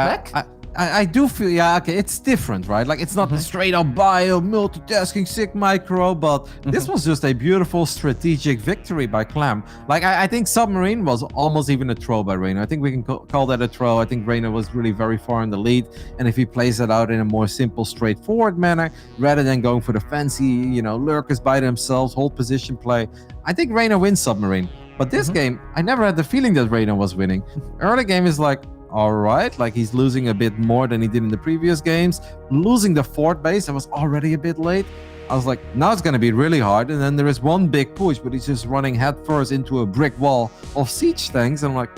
I do feel, yeah, okay, it's different, right? Like, it's not the straight up bio, multitasking, sick micro, but this was just a beautiful strategic victory by Clem. Like, I think Submarine was almost even a throw by Reynor. I think we can call that a throw. I think Reynor was really very far in the lead, and if he plays it out in a more simple, straightforward manner, rather than going for the fancy, you know, lurkers by themselves, hold position play, I think Reynor wins Submarine. But this game, I never had the feeling that Reynor was winning. Early game is like, all right, like he's losing a bit more than he did in the previous games. Losing the 4th base, I was already a bit late. I was like, now it's going to be really hard. And then there is one big push, but he's just running headfirst into a brick wall of siege tanks. I'm like,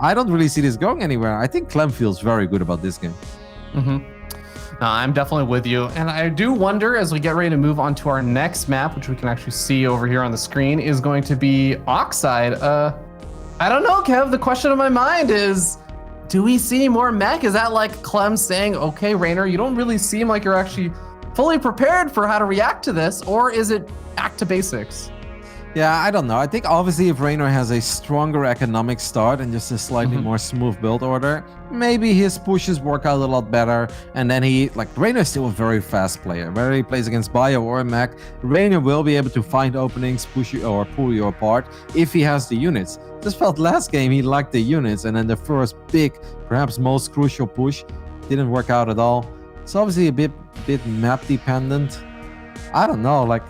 I don't really see this going anywhere. I think Clem feels very good about this game. No, I'm definitely with you. And I do wonder, as we get ready to move on to our next map, which we can actually see over here on the screen, is going to be Oxide. I don't know, Kev. The question on my mind is, do we see more mech? Is that like Clem saying, okay, Reynor, you don't really seem like you're actually fully prepared for how to react to this, or is it back to basics? Yeah, I don't know. I think obviously if Reynor has a stronger economic start and just a slightly more smooth build order, maybe his pushes work out a lot better. And then Reynor is still a very fast player. Whether he plays against Bio or Mech, Reynor will be able to find openings, push you or pull you apart if he has the units. Just felt last game he lacked the units, and then the first big, perhaps most crucial push didn't work out at all. It's obviously a bit map dependent. I don't know, like,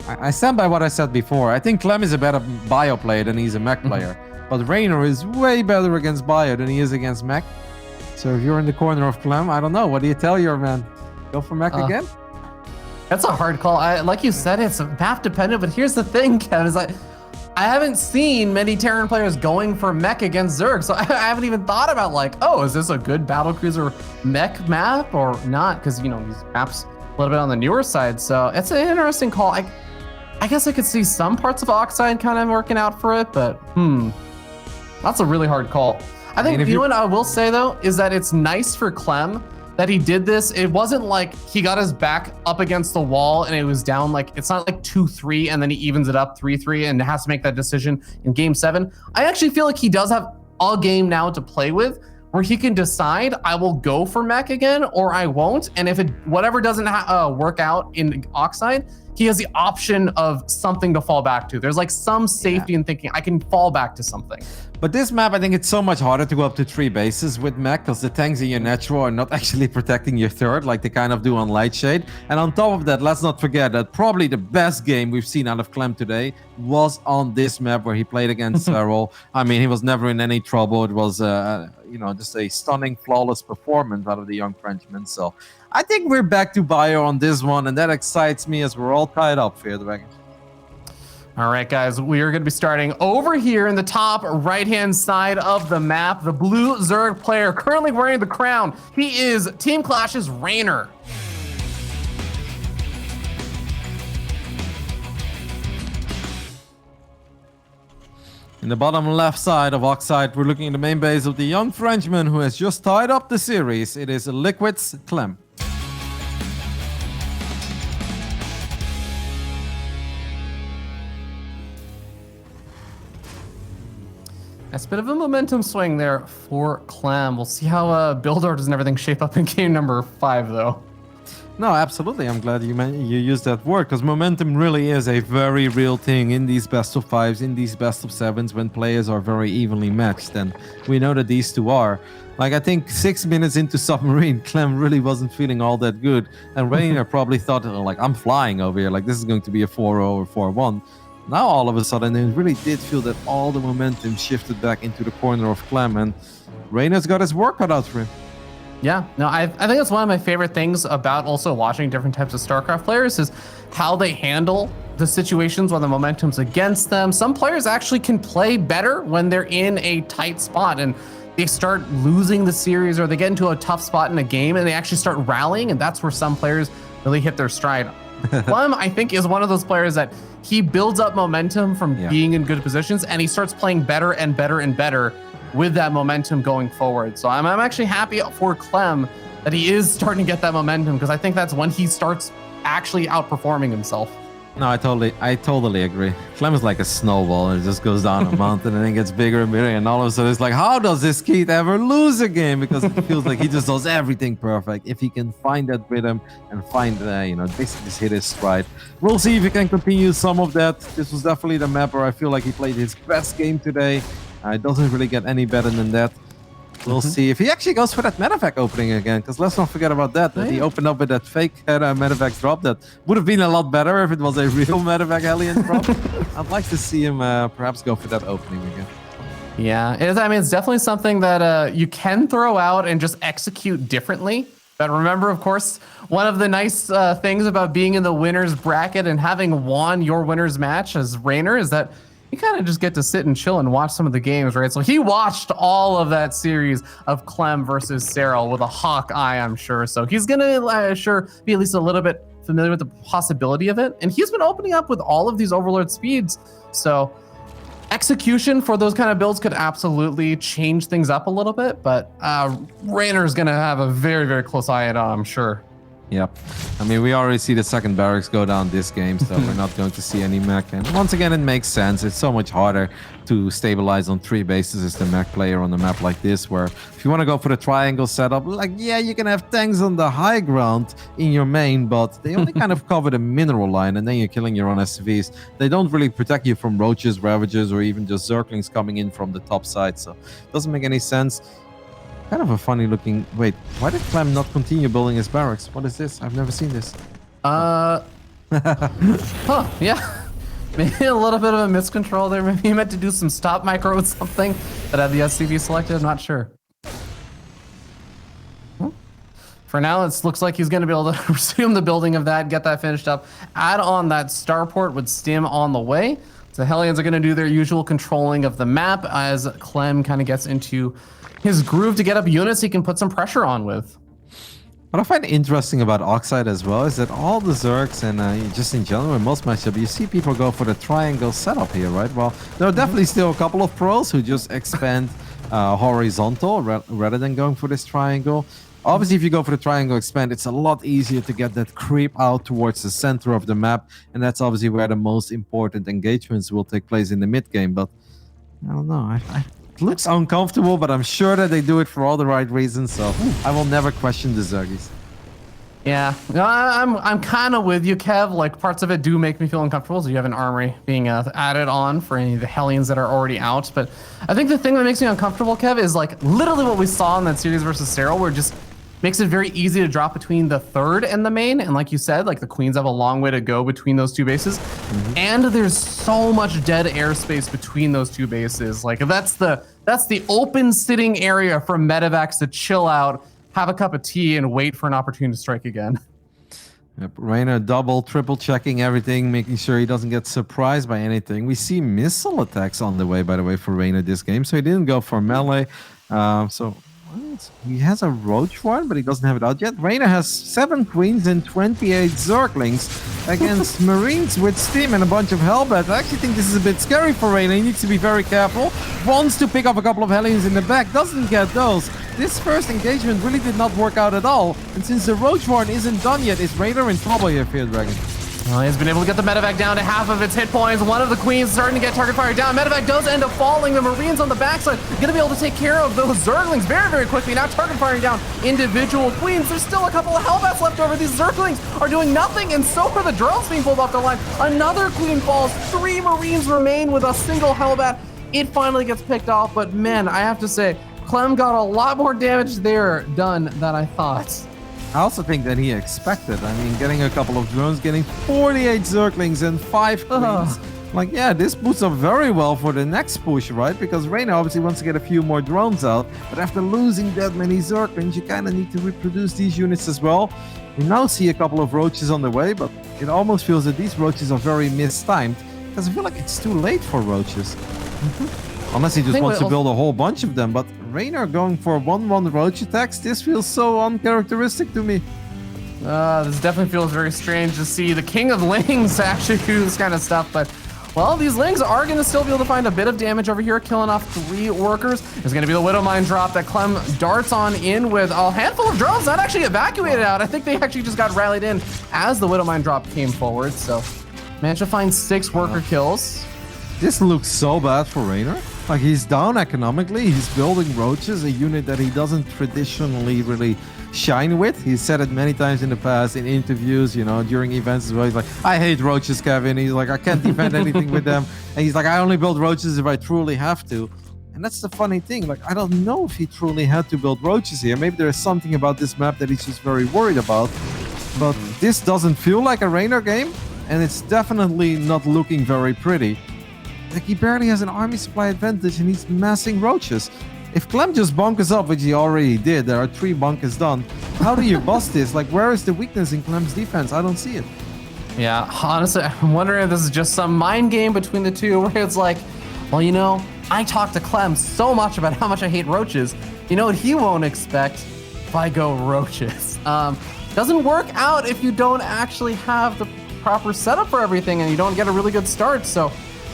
I stand by what I said before. I think Clem is a better bio player than he's a mech player. But Reynor is way better against bio than he is against mech. So if you're in the corner of Clem, I don't know. What do you tell your man? Go for mech again? That's a hard call. Like you said, it's map dependent. But here's the thing, Kev, is like, I haven't seen many Terran players going for mech against Zerg, so I haven't even thought about like, oh, is this a good battlecruiser mech map or not? Because you know these maps a little bit on the newer side, so it's an interesting call. I guess I could see some parts of Oxide kind of working out for it, but that's a really hard call. I think you know what I will say though is that it's nice for Clem that he did this. It wasn't like he got his back up against the wall and it was down, like it's not like 2-3 and then he evens it up 3-3 and has to make that decision in game 7. I actually feel like he does have a game now to play with where he can decide I will go for mech again or I won't. And if it whatever doesn't work out in Oxide, he has the option of something to fall back to. There's like some safety in thinking I can fall back to something. But this map, I think it's so much harder to go up to 3 bases with mech because the tanks in your natural are not actually protecting your third like they kind of do on Lightshade. And on top of that, let's not forget that probably the best game we've seen out of Clem today was on this map where he played against Serral. I mean, he was never in any trouble. It was, you know, just a stunning, flawless performance out of the young Frenchman. So I think we're back to bio on this one, and that excites me as we're all tied up, Fear Dragon. All right, guys, we are going to be starting over here in the top right-hand side of the map. The blue Zerg player currently wearing the crown. He is Team Clash's Reynor. In the bottom left side of Oxide, we're looking at the main base of the young Frenchman who has just tied up the series. It is Liquid's Clem. That's a bit of a momentum swing there for Clem. We'll see how build orders and everything shape up in game number 5, though. No, absolutely. I'm glad you used that word because momentum really is a very real thing in these best of 5s, in these best of 7s when players are very evenly matched. And we know that these two are. Like, I think 6 minutes into Submarine, Clem really wasn't feeling all that good. And Reynor probably thought, like, I'm flying over here. Like, this is going to be a 4-0 or 4-1. Now, all of a sudden, it really did feel that all the momentum shifted back into the corner of Clem, and Reynor's got his work cut out for him. Yeah, no, I think that's one of my favorite things about also watching different types of StarCraft players is how they handle the situations when the momentum's against them. Some players actually can play better when they're in a tight spot and they start losing the series or they get into a tough spot in a game and they actually start rallying, and that's where some players really hit their stride. Clem, I think, is one of those players that he builds up momentum from being in good positions and he starts playing better and better and better with that momentum going forward. So I'm actually happy for Clem that he is starting to get that momentum because I think that's when he starts actually outperforming himself. No, I totally agree. Clem is like a snowball and it just goes down a mountain and then gets bigger and bigger, and all of a sudden it's like, how does this kid ever lose a game? Because it feels like he just does everything perfect. If he can find that rhythm and find, you know, basically just hit his stride. We'll see if he can continue some of that. This was definitely the map where I feel like he played his best game today. It doesn't really get any better than that. We'll see if he actually goes for that medevac opening again, because let's not forget about that. He opened up with that fake medevac drop that would have been a lot better if it was a real medevac alien drop. I'd like to see him perhaps go for that opening again. Yeah, I mean, it's definitely something that you can throw out and just execute differently. But remember, of course, one of the nice things about being in the winner's bracket and having won your winner's match as Reynor is that you kind of just get to sit and chill and watch some of the games, right? So he watched all of that series of Clem versus Serral with a hawk eye, I'm sure. So he's going to sure be at least a little bit familiar with the possibility of it. And he's been opening up with all of these Overlord speeds. So execution for those kind of builds could absolutely change things up a little bit. But Reynor is going to have a very, very close eye on it, I'm sure. Yep. I mean, we already see the second barracks go down this game, so we're not going to see any mech. And once again, it makes sense. It's so much harder to stabilize on 3 bases as the mech player on a map like this, where if you want to go for the triangle setup, like, yeah, you can have tanks on the high ground in your main, but they only kind of cover the mineral line, and then you're killing your own SCVs. They don't really protect you from roaches, ravages, or even just zerglings coming in from the top side, so it doesn't make any sense. Kind of a funny looking. Wait, why did Clem not continue building his barracks? What is this? I've never seen this. Huh, yeah. Maybe a little bit of a miscontrol there. Maybe he meant to do some stop micro with something that had the SCV selected. I'm not sure. For now, it looks like he's going to be able to resume the building of that, get that finished up, add on that starport with Stim on the way. So Hellions are going to do their usual controlling of the map as Clem kind of gets into his groove to get up units he can put some pressure on with. What I find interesting about Oxide as well is that all the Zergs and just in general in most matchups, you see people go for the triangle setup here, right? Well, there are definitely still a couple of pros who just expand horizontal rather than going for this triangle. Obviously, if you go for the triangle expand, it's a lot easier to get that creep out towards the center of the map, and that's obviously where the most important engagements will take place in the mid game. But I don't know. It looks uncomfortable, but I'm sure that they do it for all the right reasons, so I will never question the Zergies. Yeah, no, I'm kind of with you, Kev. Like, parts of it do make me feel uncomfortable. So you have an armory being added on for any of the Hellions that are already out. But I think the thing that makes me uncomfortable, Kev, is like literally what we saw in that series versus Sterile, where it just makes it very easy to drop between the third and the main. And like you said, like the Queens have a long way to go between those two bases. And there's so much dead airspace between those two bases. Like that's the open sitting area for medevacs to chill out, have a cup of tea, and wait for an opportunity to strike again. Yep, Reynor double, triple checking everything, making sure he doesn't get surprised by anything. We see missile attacks on the way, by the way, for Reynor this game. So he didn't go for melee. He has a Roach one, but he doesn't have it out yet. Reynor has 7 Queens and 28 Zerglings against Marines with Steam and a bunch of Hellbats. I actually think this is a bit scary for Reynor. He needs to be very careful. Wants to pick up a couple of Hellions in the back, doesn't get those. This first engagement really did not work out at all. And since the Roach Warren isn't done yet, is Reynor in trouble here, Fear Dragon? Well, he's been able to get the medevac down to half of its hit points. One of the Queens starting to get target fire down. Medevac does end up falling. The Marines on the backside going to be able to take care of those Zerglings very, very quickly. Now target firing down individual Queens. There's still a couple of Hellbats left over. These Zerglings are doing nothing, and so are the drones being pulled off the line. Another Queen falls. 3 Marines remain with a single Hellbat. It finally gets picked off, but man, I have to say, Clem got a lot more damage there done than I thought. I also think that he expected. I mean, getting a couple of drones, getting 48 Zerglings and 5 Queens. Like, yeah, this boosts up very well for the next push, right? Because Reynor obviously wants to get a few more drones out. But after losing that many Zerglings, you kind of need to reproduce these units as well. We now see a couple of Roaches on the way, but it almost feels that these Roaches are very mistimed. Because I feel like it's too late for Roaches. Unless he just wants to build a whole bunch of them. But Reynor going for 1-1 Roach attacks, this feels so uncharacteristic to me. This definitely feels very strange to see the King of Lings actually do this kind of stuff. But, well, these Lings are going to still be able to find a bit of damage over here, killing off 3 workers. There's going to be the Widow Mine drop that Clem darts on in with a handful of drones not actually evacuated out. I think they actually just got rallied in as the Widow Mine drop came forward. So, managed to find 6 worker kills. This looks so bad for Reynor. Like, he's down economically. He's building Roaches, a unit that he doesn't traditionally really shine with. He's said it many times in the past in interviews, you know, during events as well. He's like, I hate Roaches, Kevin. He's like, I can't defend anything with them. And he's like, I only build Roaches if I truly have to. And that's the funny thing. Like, I don't know if he truly had to build Roaches here. Maybe there's something about this map that he's just very worried about. But this doesn't feel like a Reynor game. And it's definitely not looking very pretty. Like, he barely has an army supply advantage and he's massing Roaches. If Clem just bunkers up, which he already did, there are 3 bunkers done. How do you bust this? Like, where is the weakness in Clem's defense? I don't see it. Yeah, honestly, I'm wondering if this is just some mind game between the two where it's like, well, you know, I talked to Clem so much about how much I hate Roaches. You know what he won't expect? If I go Roaches. Doesn't work out if you don't actually have the proper setup for everything and you don't get a really good start, so...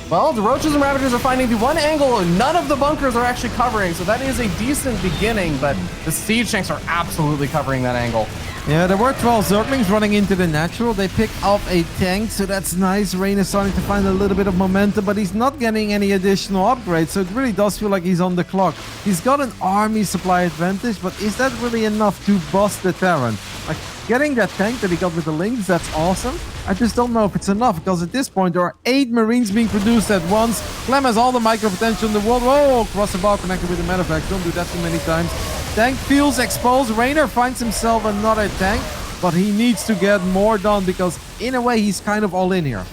Well, the Roaches and Ravagers are finding the one angle none of the bunkers are actually covering, so that is a decent beginning, but the Siege Tanks are absolutely covering that angle. Yeah, there were 12 Zerglings running into the natural. They picked up a tank, so that's nice. Reynor is starting to find a little bit of momentum, but he's not getting any additional upgrades, so it really does feel like he's on the clock. He's got an army supply advantage, but is that really enough to bust the Terran? Like, getting that tank that he got with the Lings, that's awesome. I just don't know if it's enough, because at this point there are 8 Marines being produced at once. Clem has all the micro potential in the world. Whoa, cross the bar connected with the medevac. Don't do that too many times. Tank feels exposed. Reynor finds himself another tank, but he needs to get more done because in a way he's kind of all in here.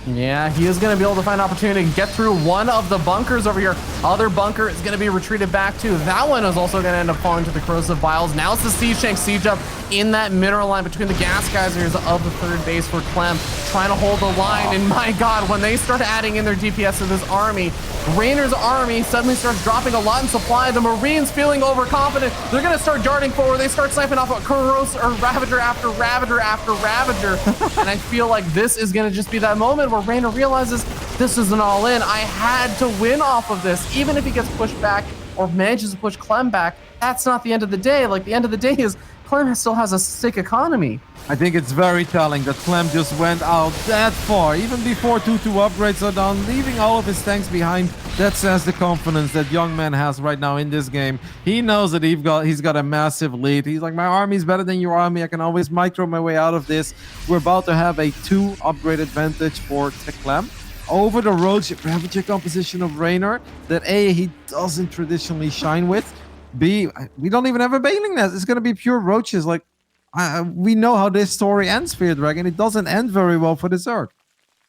Yeah, he is going to be able to find an opportunity to get through one of the bunkers over here. Other bunker is going to be retreated back to. That one is also going to end up falling to the corrosive vials. Now it's the Siege Tank siege up in that mineral line between the gas geysers of the third base for Clem, trying to hold the line. And my God, when they start adding in their DPS to this army, Reynor's army suddenly starts dropping a lot in supply. The Marines feeling overconfident. They're going to start darting forward. They start sniping off a Ravager after Ravager after Ravager. And I feel like this is going to just be that moment where Reynor realizes this is an all-in. I had to win off of this. Even if he gets pushed back or manages to push Clem back, that's not the end of the day. Like, the end of the day is Clem still has a sick economy. I think it's very telling that Clem just went out that far, even before 2-2 upgrades are done, leaving all of his tanks behind. That says the confidence that young man has right now in this game. He knows that he's got a massive lead. He's like, my army's better than your army. I can always micro my way out of this. We're about to have a 2 upgrade advantage for Clem over the Ravager composition of Reynor that A, he doesn't traditionally shine with. B, we don't even have a Bailing Nest. It's going to be pure roaches. Like, we know how this story ends, Fear Dragon. It doesn't end very well for the Zerg.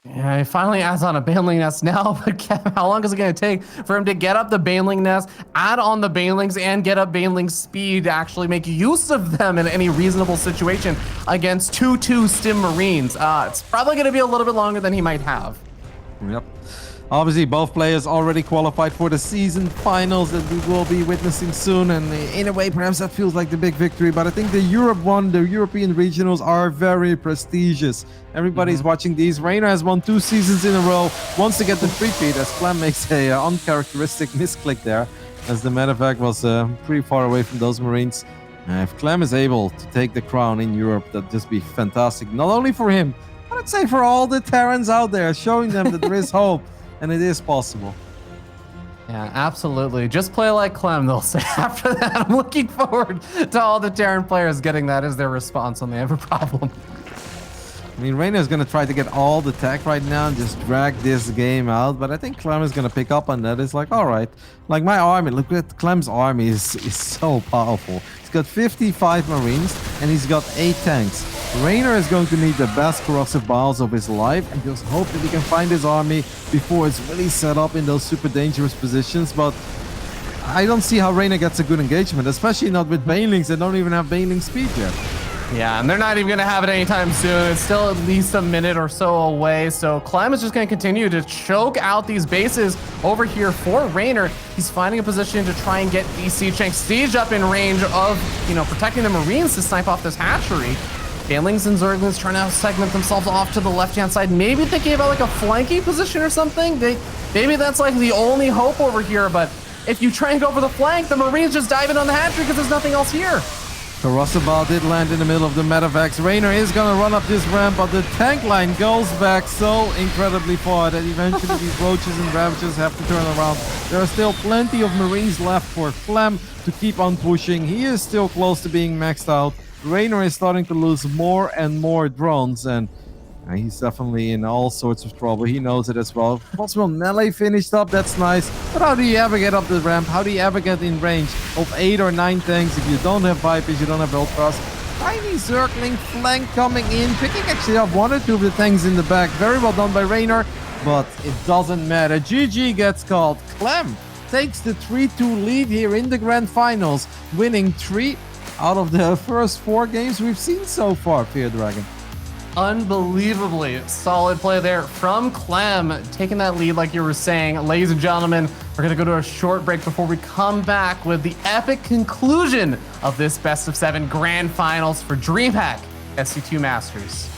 Yeah, he finally adds on a Bailing Nest now, but how long is it going to take for him to get up the Bailing Nest, add on the Bailings, and get up Bailing speed to actually make use of them in any reasonable situation against 2-2 Stim Marines? It's probably going to be a little bit longer than he might have. Yep. Obviously, both players already qualified for the season finals that we will be witnessing soon. And in a way, perhaps that feels like the big victory. But I think the European regionals are very prestigious. Everybody's watching these. Reynor has won 2 seasons in a row. Wants to get the three-peat as Clem makes a uncharacteristic misclick there, as the medevac was pretty far away from those Marines. If Clem is able to take the crown in Europe, that'd just be fantastic. Not only for him, but I'd say for all the Terrans out there, showing them that there is hope. And it is possible. Yeah, absolutely. Just play like Clem, they'll say. After that, I'm looking forward to all the Terran players getting that as their response when they have a problem. I mean, Reynor is going to try to get all the tech right now and just drag this game out. But I think Clem is going to pick up on that. It's like, all right, like my army, look at Clem's army is so powerful. He's got 55 Marines and he's got 8 tanks. Reynor is going to need the best corrosive vials of his life and just hope that he can find his army before it's really set up in those super dangerous positions. But I don't see how Reynor gets a good engagement, especially not with Bailings that don't even have Bailing speed yet. Yeah, and they're not even going to have it anytime soon. It's still at least a minute or so away. So Clem is just going to continue to choke out these bases over here for Reynor. He's finding a position to try and get the Siege Tank siege up in range of, you know, protecting the Marines to snipe off this hatchery. Bailings and Zerglings trying to segment themselves off to the left-hand side. Maybe they gave out like a flanking position or something. Maybe that's like the only hope over here. But if you try and go for the flank, the Marines just dive in on the hatchery because there's nothing else here. Corrosive Ball did land in the middle of the medevacs. Reynor is going to run up this ramp, but the tank line goes back so incredibly far that eventually these roaches and ravagers have to turn around. There are still plenty of Marines left for Clem to keep on pushing. He is still close to being maxed out. Reynor is starting to lose more and more drones, and he's definitely in all sorts of trouble. He knows it as well. Possible melee finished up, that's nice. But how do you ever get up the ramp? How do you ever get in range of 8 or 9 tanks if you don't have Vipers, you don't have Ultras? Tiny circling flank coming in, picking actually up 1 or 2 of the tanks in the back. Very well done by Reynor, but it doesn't matter. GG gets called. Clem takes the 3-2 lead here in the Grand Finals, winning 3 out of the first 4 games we've seen so far, Fear Dragon. Unbelievably solid play there from Clem, taking that lead like you were saying. Ladies and gentlemen, we're going to go to a short break before we come back with the epic conclusion of this best of 7 grand finals for DreamHack SC2 Masters.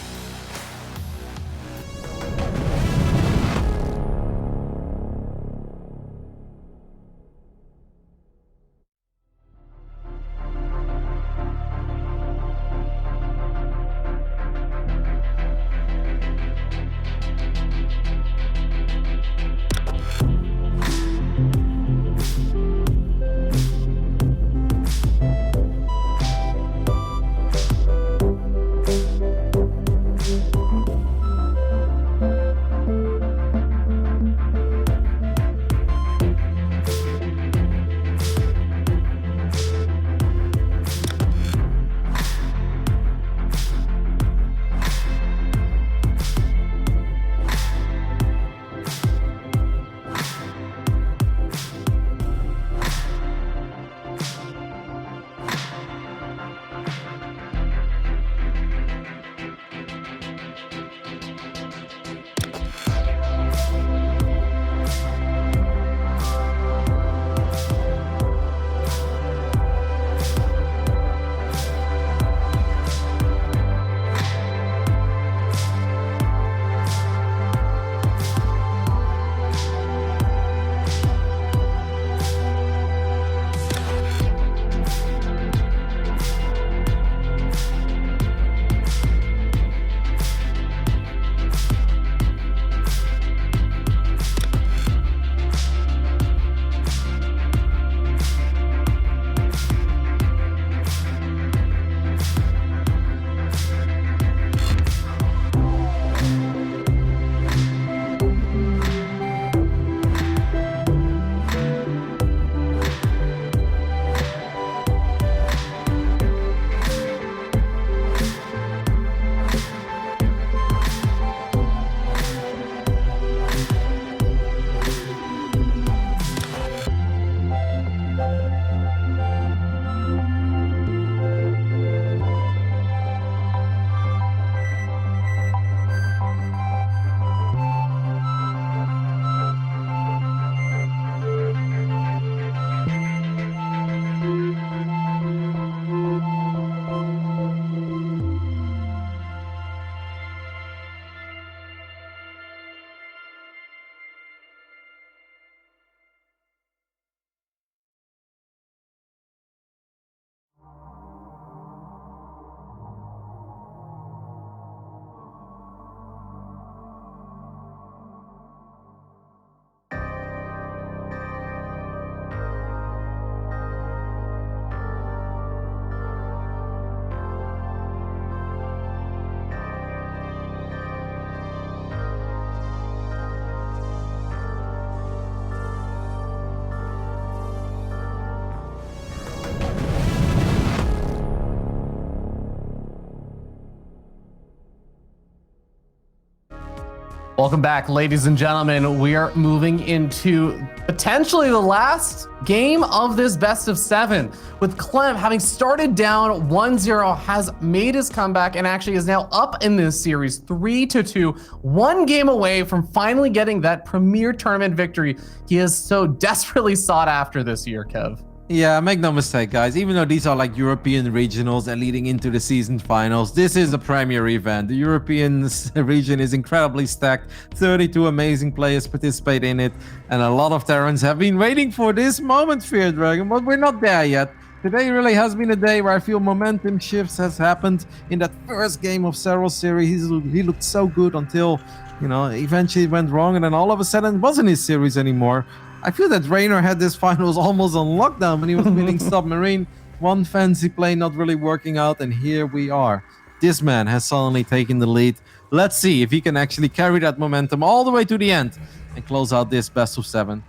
Welcome back, ladies and gentlemen. We are moving into potentially the last game of this best of 7, with Clem having started down 1-0, has made his comeback and actually is now up in this series 3-2, one game away from finally getting that premier tournament victory he is so desperately sought after this year, Kev. Yeah, make no mistake, guys. Even though these are like European regionals and leading into the season finals, this is a premier event. The European region is incredibly stacked. 32 amazing players participate in it, and a lot of Terrans have been waiting for this moment, Fear Dragon, but we're not there yet. Today really has been a day where I feel momentum shifts has happened. In that first game of Serral's series, he looked so good until, you know, eventually it went wrong, and then all of a sudden it wasn't his series anymore. I feel that Reynor had this finals almost on lockdown when he was winning Submarine. One fancy play not really working out, and here we are. This man has suddenly taken the lead. Let's see if he can actually carry that momentum all the way to the end and close out this best of 7.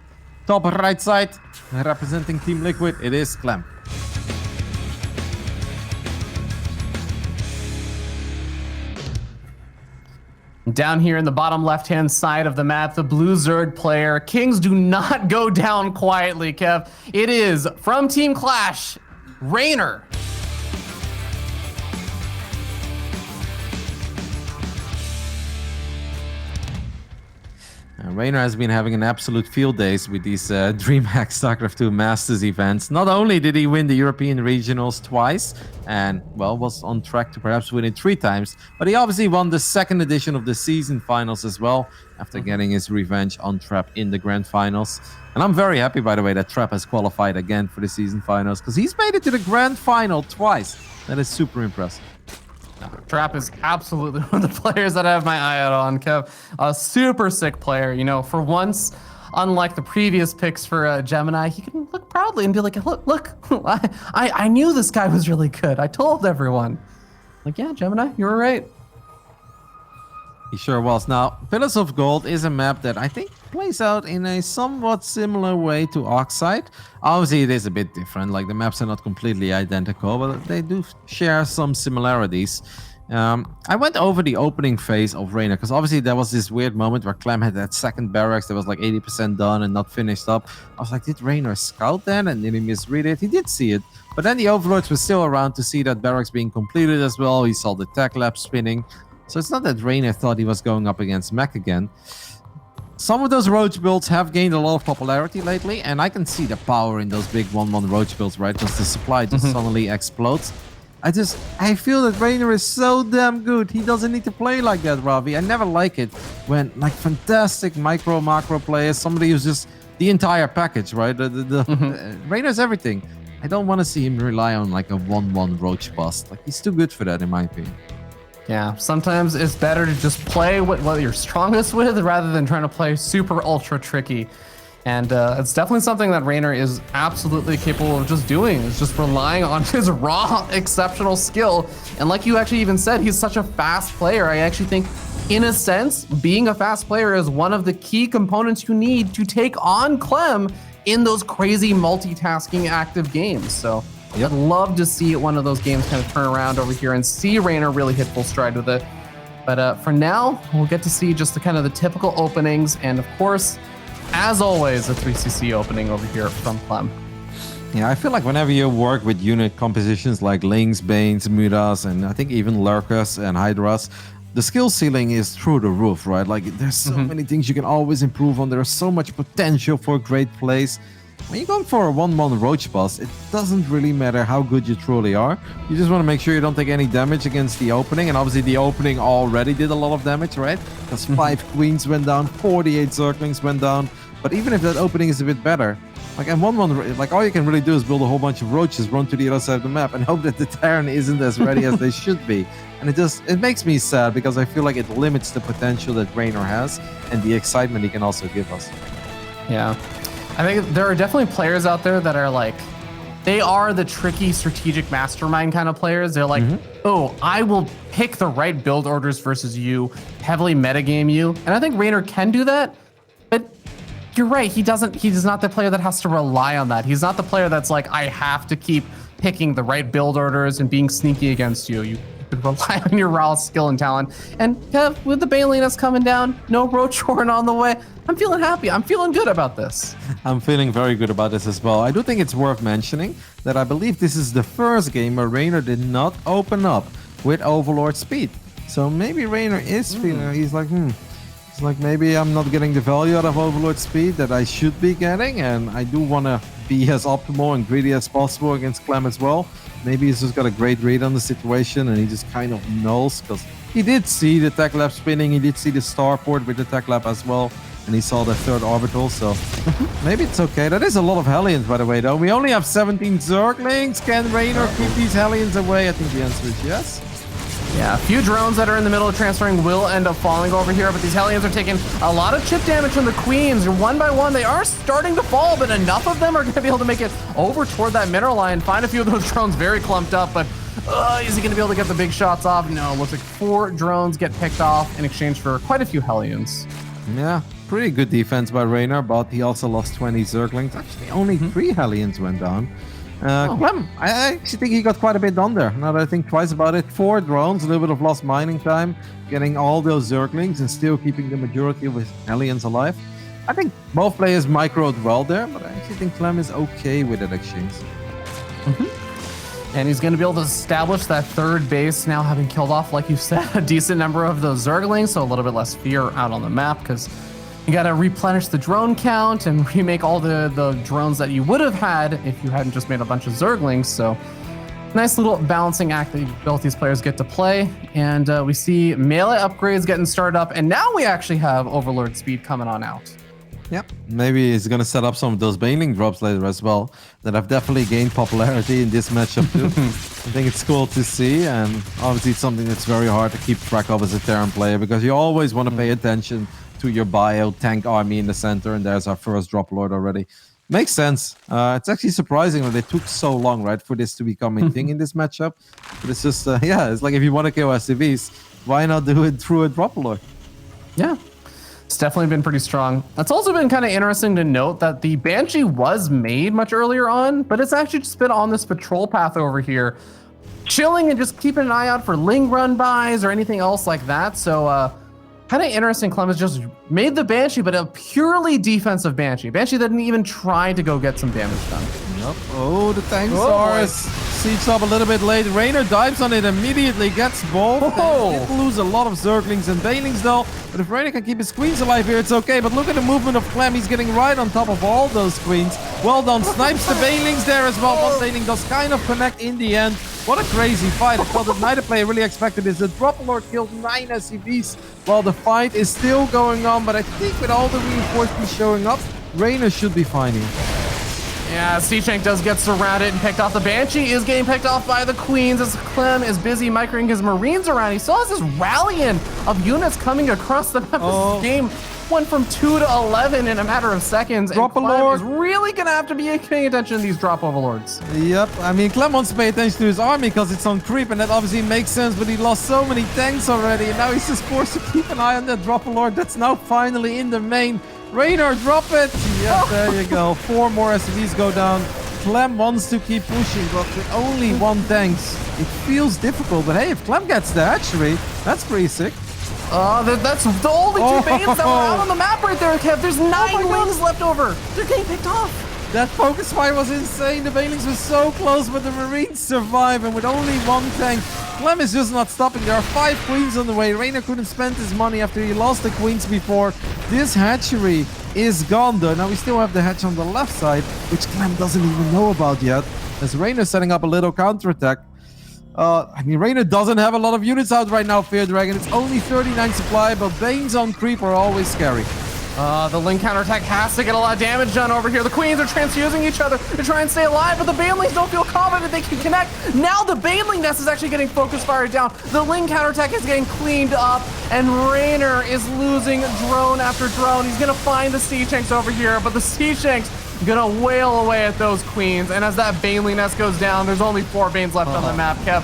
Top right side, representing Team Liquid, it is Clem. Down here in the bottom left-hand side of the map, the blue Zerg player. Kings do not go down quietly, Kev. It is from Team Clash, Reynor. Reynor has been having an absolute field days with these DreamHack SC2 Masters events. Not only did he win the European regionals twice, and well, was on track to perhaps win it 3 times, but he obviously won the 2nd edition of the season finals as well, after getting his revenge on Trap in the grand finals. And I'm very happy, by the way, that Trap has qualified again for the season finals, because he's made it to the grand final twice. That is super impressive. Trap is absolutely one of the players that I have my eye out on, Kev. A super sick player, you know, for once, unlike the previous picks for Gemini, he can look proudly and be like, look, I knew this guy was really good. I told everyone. Like, yeah, Gemini, you were right. He sure was. Now, Pillars of Gold is a map that I think plays out in a somewhat similar way to Oxide. Obviously, it is a bit different. Like, the maps are not completely identical, but they do share some similarities. I went over the opening phase of Reynor, because obviously there was this weird moment where Clem had that second barracks that was like 80% done and not finished up. I was like, did Reynor scout then? And did he misread it? He did see it. But then the Overlords were still around to see that barracks being completed as well. He saw the tech lab spinning. So it's not that Reynor thought he was going up against Mac again. Some of those roach builds have gained a lot of popularity lately, and I can see the power in those big 1-1 roach builds, right? Because the supply just suddenly explodes. I feel that Reynor is so damn good. He doesn't need to play like that, Ravi. I never like it when like fantastic macro players, somebody who's just the entire package, right? Reynor's everything. I don't want to see him rely on like a 1-1 roach bust. Like, he's too good for that, in my opinion. Yeah, sometimes it's better to just play what you're strongest with rather than trying to play super ultra tricky. And it's definitely something that Reynor is absolutely capable of just doing. It's just relying on his raw, exceptional skill. And like you actually even said, he's such a fast player. I actually think, in a sense, being a fast player is one of the key components you need to take on Clem in those crazy multitasking active games. So I'd love to see one of those games kind of turn around over here and see Reynor really hit full stride with it. But for now, we'll get to see just the kind of the typical openings. And of course, as always, a 3cc opening over here from Clem. Yeah, I feel like whenever you work with unit compositions like Lings, Banes, Mudas, and I think even Lurkers and Hydras, the skill ceiling is through the roof, right? Like, there's so many things you can always improve on. There's so much potential for great plays. When you're going for a 1-1 roach boss, it doesn't really matter how good you truly are. You just want to make sure you don't take any damage against the opening. And obviously the opening already did a lot of damage, right? Because 5 queens went down, 48 zerglings went down. But even if that opening is a bit better, like in 1-1, like all you can really do is build a whole bunch of roaches, run to the other side of the map, and hope that the Terran isn't as ready as they should be. And it makes me sad because I feel like it limits the potential that Reynor has and the excitement he can also give us. Yeah. I think there are definitely players out there that are like, they are the tricky strategic mastermind kind of players. They're like, oh, I will pick the right build orders versus you, heavily metagame you. And I think Reynor can do that, but you're right. He's not the player that has to rely on that. He's not the player that's like, I have to keep picking the right build orders and being sneaky against you. You could rely on your raw skill and talent. And Kev, with the Baneliness coming down, no Roachhorn on the way, I'm feeling happy. I'm feeling good about this. I'm feeling very good about this as well. I do think it's worth mentioning that I believe this is the first game where Reynor did not open up with Overlord speed. So maybe Reynor is feeling, he's like, it's like maybe I'm not getting the value out of Overlord speed that I should be getting, and I do want to be as optimal and greedy as possible against Clem as well. Maybe he's just got a great read on the situation and he just kind of knows, because he did see the tech lab spinning, he did see the starport with the tech lab as well, and he saw the third orbital, so maybe it's okay. That is a lot of Hellions, by the way, though. We only have 17 Zerglings. Can Reynor keep these Hellions away? I think the answer is yes. Yeah, a few drones that are in the middle of transferring will end up falling over here, but these Hellions are taking a lot of chip damage from the Queens. One by one, they are starting to fall, but enough of them are going to be able to make it over toward that mineral line. Find a few of those drones very clumped up, but is he going to be able to get the big shots off? No, looks like 4 drones get picked off in exchange for quite a few Hellions. Yeah, pretty good defense by Reynor, but he also lost 20 Zerglings. Actually, only 3 Hellions went down. Clem, I actually think he got quite a bit done there. Now that I think twice about it, 4 drones, a little bit of lost mining time, getting all those Zerglings and still keeping the majority of his Hellions alive. I think both players microed well there, but I actually think Clem is okay with that exchange. And he's going to be able to establish that third base now, having killed off, like you said, a decent number of those Zerglings, so a little bit less fear out on the map, because you got to replenish the drone count and remake all the drones that you would have had if you hadn't just made a bunch of Zerglings. So nice little balancing act that both these players get to play. And we see melee upgrades getting started up. And now we actually have Overlord speed coming on out. Yep, maybe he's going to set up some of those Baneling drops later as well that have definitely gained popularity in this matchup too. I think it's cool to see, and obviously it's something that's very hard to keep track of as a Terran player, because you always want to pay attention to your bio tank army in the center, and there's our first drop lord already. Makes sense. It's actually surprising that it took so long, right, for this to become a thing in this matchup. But it's just, yeah, it's like if you want to kill SCVs, why not do it through a drop lord? Yeah. It's definitely been pretty strong. It's also been kind of interesting to note that the Banshee was made much earlier on, but it's actually just been on this patrol path over here, chilling and just keeping an eye out for Ling run-bys or anything else like that. So kind of interesting, Clem has just made the Banshee, but a purely defensive Banshee. Banshee didn't even try to go get some damage done. Yep. Oh, the tanks are sieged up a little bit late. Reynor dives on it immediately, gets both. Did lose a lot of Zerglings and Banelings though, but if Reynor can keep his Queens alive here, it's okay. But look at the movement of Clem. He's getting right on top of all those Queens. Well done. Snipes the Banelings there as well. One Baneling does kind of connect in the end. What a crazy fight. I thought that neither player really expected this. The Drop Lord killed 9 SCVs while the fight is still going on, but I think with all the reinforcements showing up, Reynor should be fine here. Yeah, Seashank does get surrounded and picked off. The Banshee is getting picked off by the Queens as Clem is busy microing his Marines around. He still has this rallying of units coming across the map. This game went from 2 to 11 in a matter of seconds. Drop and Clem Lord is really going to have to be paying attention to these drop overlords. Yep, I mean, Clem wants to pay attention to his army because it's on creep, and that obviously makes sense, but he lost so many tanks already, and now he's just forced to keep an eye on that Drop Lord that's now finally in the main. Reynor, drop it! Yep, there you go. 4 more SCVs go down. Clem wants to keep pushing, but with only 1 tank, it feels difficult. But hey, if Clem gets the hatchery, that's pretty sick. That's the only 2 Banes that were out on the map right there, Kev. There's 9 wings left over. They're getting picked off. That focus fire was insane. The Banelings were so close, but the Marines survive, and with only 1 tank, Clem is just not stopping. There are 5 Queens on the way. Reynor couldn't spend his money after he lost the Queens before. This hatchery is gone though. Now we still have the hatch on the left side, which Clem doesn't even know about yet, as Reynor setting up a little counterattack. I mean, Reynor doesn't have a lot of units out right now, Fear Dragon. It's only 39 supply, but Banes on creep are always scary. The Ling counterattack has to get a lot of damage done over here. The Queens are transfusing each other to try and stay alive, but the Banelings don't feel confident they can connect. Now the Baneling nest is actually getting focus fired down. The Ling counterattack is getting cleaned up, and Reynor is losing drone after drone. He's going to find the Sea Shanks over here, but the Sea Shanks gonna wail away at those Queens. And as that Baneling nest goes down, there's only 4 Banes left on the map, Kev.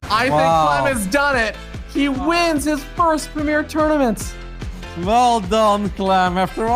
I think Clem has done it. He wins his first Premier tournament. Well done, Clem. After all